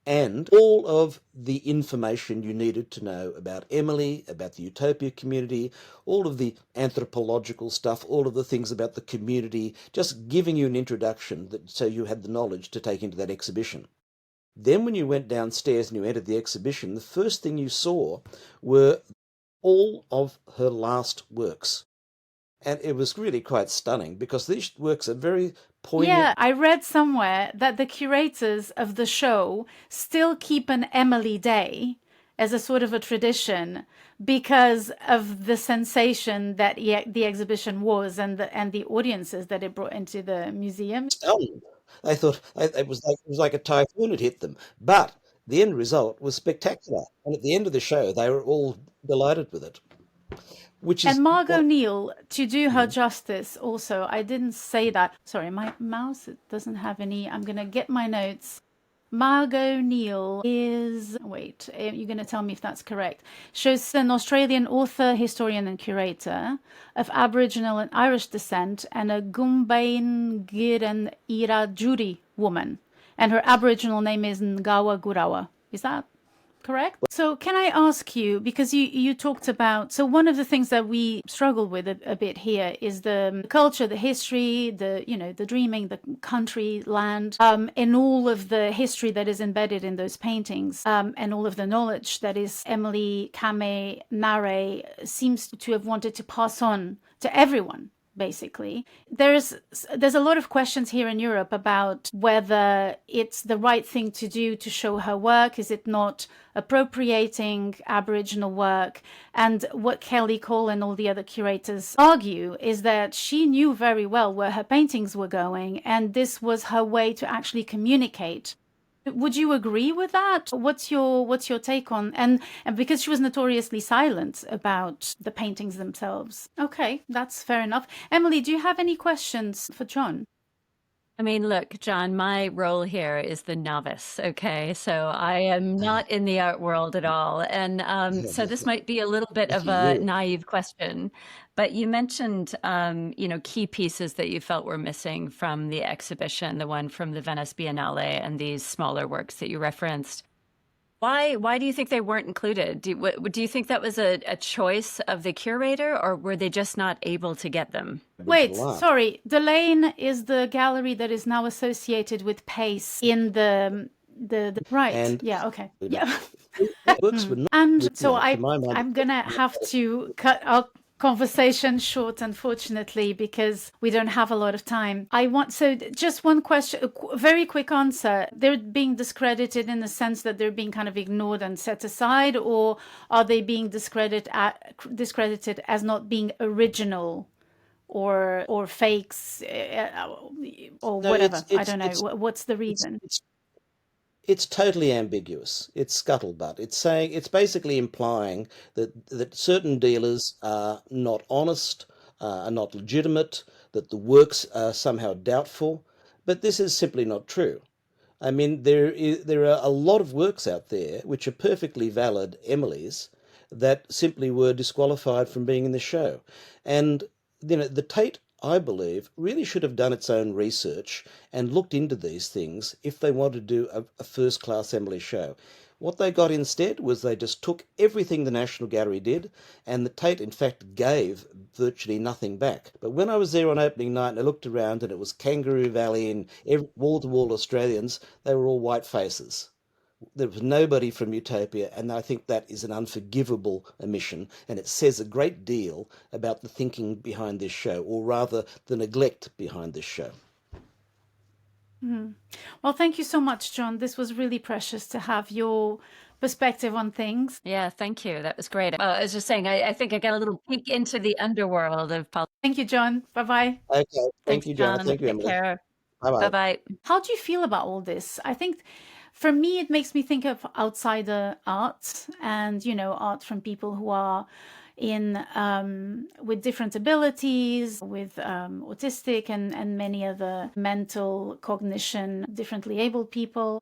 and all of the information you needed to know about Emily, about the Utopia community, all of the anthropological stuff, all of the things about the community, just giving you an introduction so you had the knowledge to take into that exhibition. Then when you went downstairs and you entered the exhibition, the first thing you saw were all of her last works. And it was really quite stunning because these works are very poignant. Yeah, I read somewhere that the curators of the show still keep an Emily Day as a sort of a tradition because of the sensation that the exhibition was and the audiences that it brought into the museum. Stunned. They thought it was like a typhoon had hit them. But the end result was spectacular. And at the end of the show, they were all delighted with it. And Margot Neal, to do her justice also, I didn't say that. Sorry, my mouse doesn't have any. I'm going to get my notes. Margot Neal is, wait, you're going to tell me if that's correct. She's an Australian author, historian and curator of Aboriginal and Irish descent and a Kame woman. And her Aboriginal name is Kngwarreye. Is that correct? So can I ask you, because you talked about, so one of the things that we struggle with a bit here is the culture, the history, the dreaming, the country, land, and all of the history that is embedded in those paintings, and all of the knowledge that is Emily Kame Kgnwarreye seems to have wanted to pass on to everyone. Basically, there's a lot of questions here in Europe about whether it's the right thing to do to show her work. Is it not appropriating Aboriginal work? And what Kelli Cole and all the other curators argue is that she knew very well where her paintings were going, and this was her way to actually communicate. Would you agree with that? What's your take on and because she was notoriously silent about the paintings themselves? Okay, that's fair enough. Emily, do you have any questions for John? I mean, look, John, my role here is the novice, okay? So I am not in the art world at all. And so this might be a little bit of a naive question, but you mentioned, key pieces that you felt were missing from the exhibition, the one from the Venice Biennale and these smaller works that you referenced. Why do you think they weren't included? Do you think that was a choice of the curator, or were they just not able to get them? Wait, sorry. The Lane is the gallery that is now associated with Pace in the right. And yeah, okay. Yeah. And so I'm going to have to cut our conversation short, unfortunately, because we don't have a lot of time. Just one question, a very quick answer. They're being discredited in the sense that they're being kind of ignored and set aside, or are they being discredited as not being original or fakes or whatever? I don't know. What's the reason? It's totally ambiguous. It's scuttlebutt. It's basically implying that certain dealers are not honest, are not legitimate, that the works are somehow doubtful. But this is simply not true. I mean, there are a lot of works out there which are perfectly valid Emily's that simply were disqualified from being in the show. And the Tate, I believe, really should have done its own research and looked into these things if they wanted to do a first-class Emily show. What they got instead was they just took everything the National Gallery did, and the Tate, in fact, gave virtually nothing back. But when I was there on opening night and I looked around and it was Kangaroo Valley and wall-to-wall Australians, they were all white faces. There was nobody from Utopia, and I think that is an unforgivable omission, and it says a great deal about the thinking behind this show, or rather the neglect behind this show. Well, thank you so much, John. This was really precious to have your perspective on things. Yeah, thank you. That was great. I was just saying, I think I got a little peek into the underworld of politics. Thank you, John. Bye-bye. Okay, thank Thanks, you, Joanna. John. Thank you, Take Emily. care. Bye-bye. Bye-bye. How do you feel about all this? I think for me, it makes me think of outsider art and, art from people who are with different abilities, with autistic and many other mental cognition, differently abled people,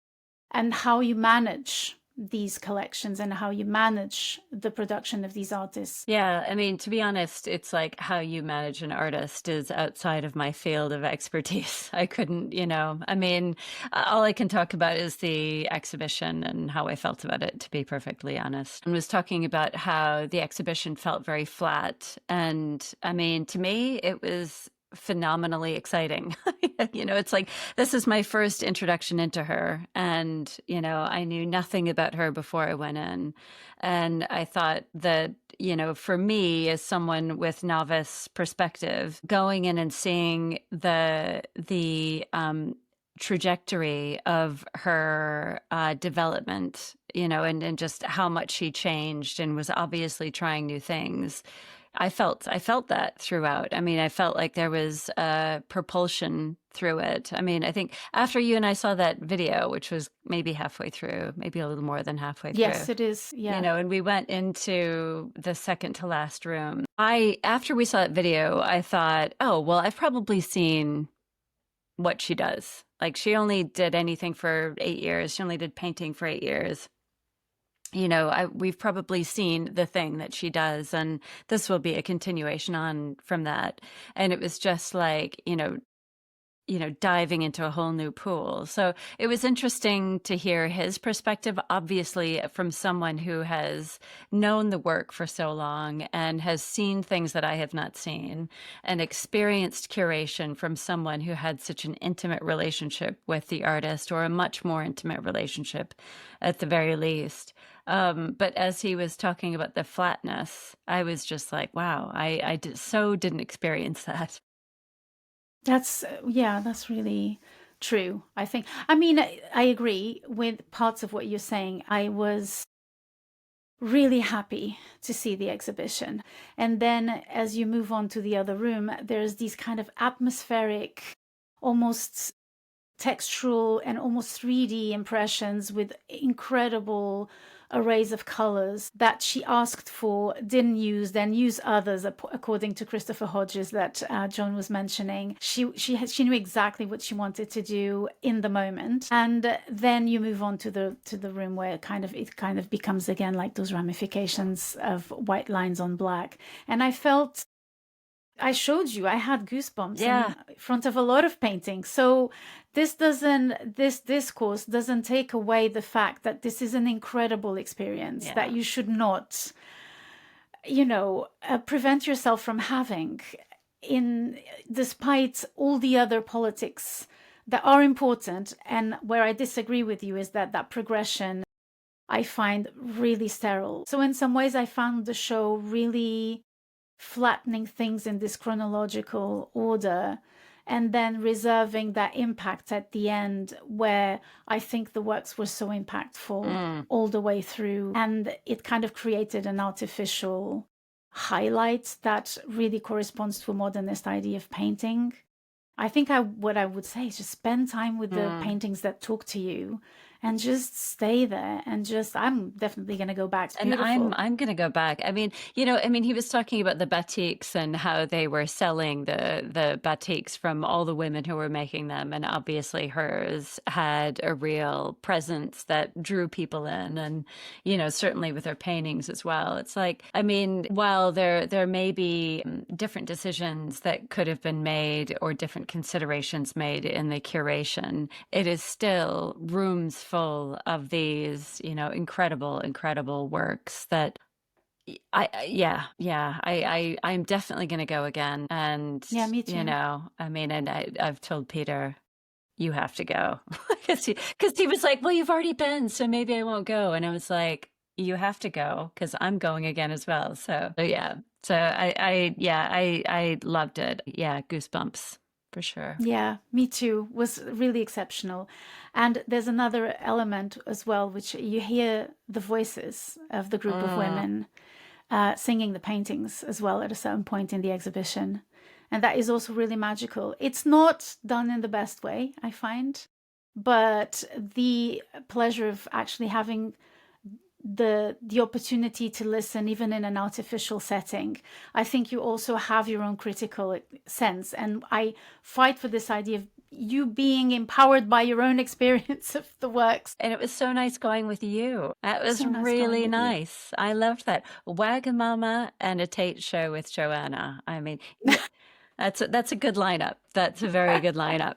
and how you manage these collections and how you manage the production of these artists. Yeah, I mean, to be honest, it's like how you manage an artist is outside of my field of expertise. I couldn't, I mean, all I can talk about is the exhibition and how I felt about it, to be perfectly honest. And was talking about how the exhibition felt very flat. And I mean, to me, it was phenomenally exciting. It's like, this is my first introduction into her. And, I knew nothing about her before I went in. And I thought that, for me, as someone with novice perspective, going in and seeing the trajectory of her development, and just how much she changed and was obviously trying new things. I felt that throughout. I mean, I felt like there was propulsion through it. I mean, I think after you and I saw that video, which was maybe halfway through, maybe a little more than halfway through. Yes, it is. Yeah. And we went into the second to last room. After we saw that video, I thought, oh, well, I've probably seen what she does. Like, she only did anything for 8 years. She only did painting for 8 years. We've probably seen the thing that she does, and this will be a continuation on from that. And it was just like, diving into a whole new pool. So it was interesting to hear his perspective, obviously from someone who has known the work for so long and has seen things that I have not seen, and experienced curation from someone who had such an intimate relationship with the artist, or a much more intimate relationship at the very least. But as he was talking about the flatness, I was just like, wow, I didn't experience that. That's really true, I think. I mean, I agree with parts of what you're saying. I was really happy to see the exhibition. And then as you move on to the other room, there's these kind of atmospheric, almost textural and almost 3D impressions with incredible arrays of colors that she asked for, didn't use, then use others, according to Christopher Hodges that John was mentioning. She knew exactly what she wanted to do in the moment. And then you move on to the room where it kind of becomes again like those ramifications of white lines on black. And I showed you, I had goosebumps in front of a lot of paintings. So this discourse doesn't take away the fact that this is an incredible experience that you should not, prevent yourself from having, despite all the other politics that are important. And where I disagree with you is that progression I find really sterile. So in some ways I found the show really flattening things in this chronological order, and then reserving that impact at the end, where I think the works were so impactful all the way through, and it kind of created an artificial highlight that really corresponds to a modernist idea of painting. I think what I would say is just spend time with the paintings that talk to you, and just stay there, and I'm definitely going to go back. It's beautiful. And I'm going to go back. I mean, he was talking about the batiks and how they were selling the batiks from all the women who were making them. And obviously hers had a real presence that drew people in, and, certainly with her paintings as well. It's like, I mean, while there may be different decisions that could have been made or different considerations made in the curation, it is still rooms full of these, incredible works that I'm definitely going to go again. And yeah, me too. I mean, and I've told Peter, you have to go. Because he was like, well, you've already been, so maybe I won't go. And I was like, you have to go because I'm going again as well. So yeah. So I loved it. Yeah, goosebumps for sure. Yeah, me too. Was really exceptional. And there's another element as well, which you hear the voices of the group of women singing the paintings as well at a certain point in the exhibition. And that is also really magical. It's not done in the best way, I find, but the pleasure of actually having the opportunity to listen, even in an artificial setting, I think you also have your own critical sense. And I fight for this idea of you being empowered by your own experience of the works. And it was so nice going with you. That was So nice really going with you. nice. I loved that. Wagamama and a Tate show with Joana. I mean, that's a good lineup. That's a very good lineup.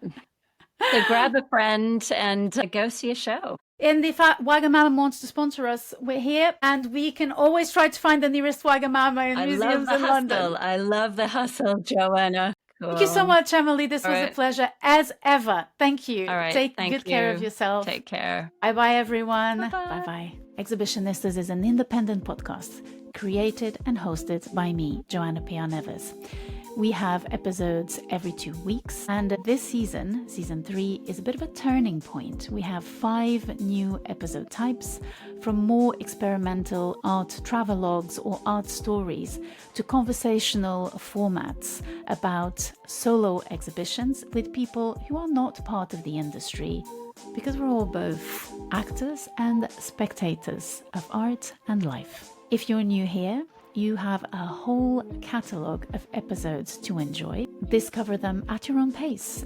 So grab a friend and go see a show. And if Wagamama wants to sponsor us, we're here, and we can always try to find the nearest Wagamama in museums in London. I love the hustle, Joana. Cool. Thank you so much, Emily. This was a pleasure as ever. Thank you. All right. Take good care of yourself. Take care. Bye-bye, everyone. Bye-bye. Bye-bye. Exhibitionistas is an independent podcast created and hosted by me, Joana Piar-Neves. We have episodes every 2 weeks, and this season 3, is a bit of a turning point. We have 5 new episode types, from more experimental art travelogues or art stories to conversational formats about solo exhibitions with people who are not part of the industry, because we're all both actors and spectators of art and life. If you're new here, you have a whole catalogue of episodes to enjoy. Discover them at your own pace.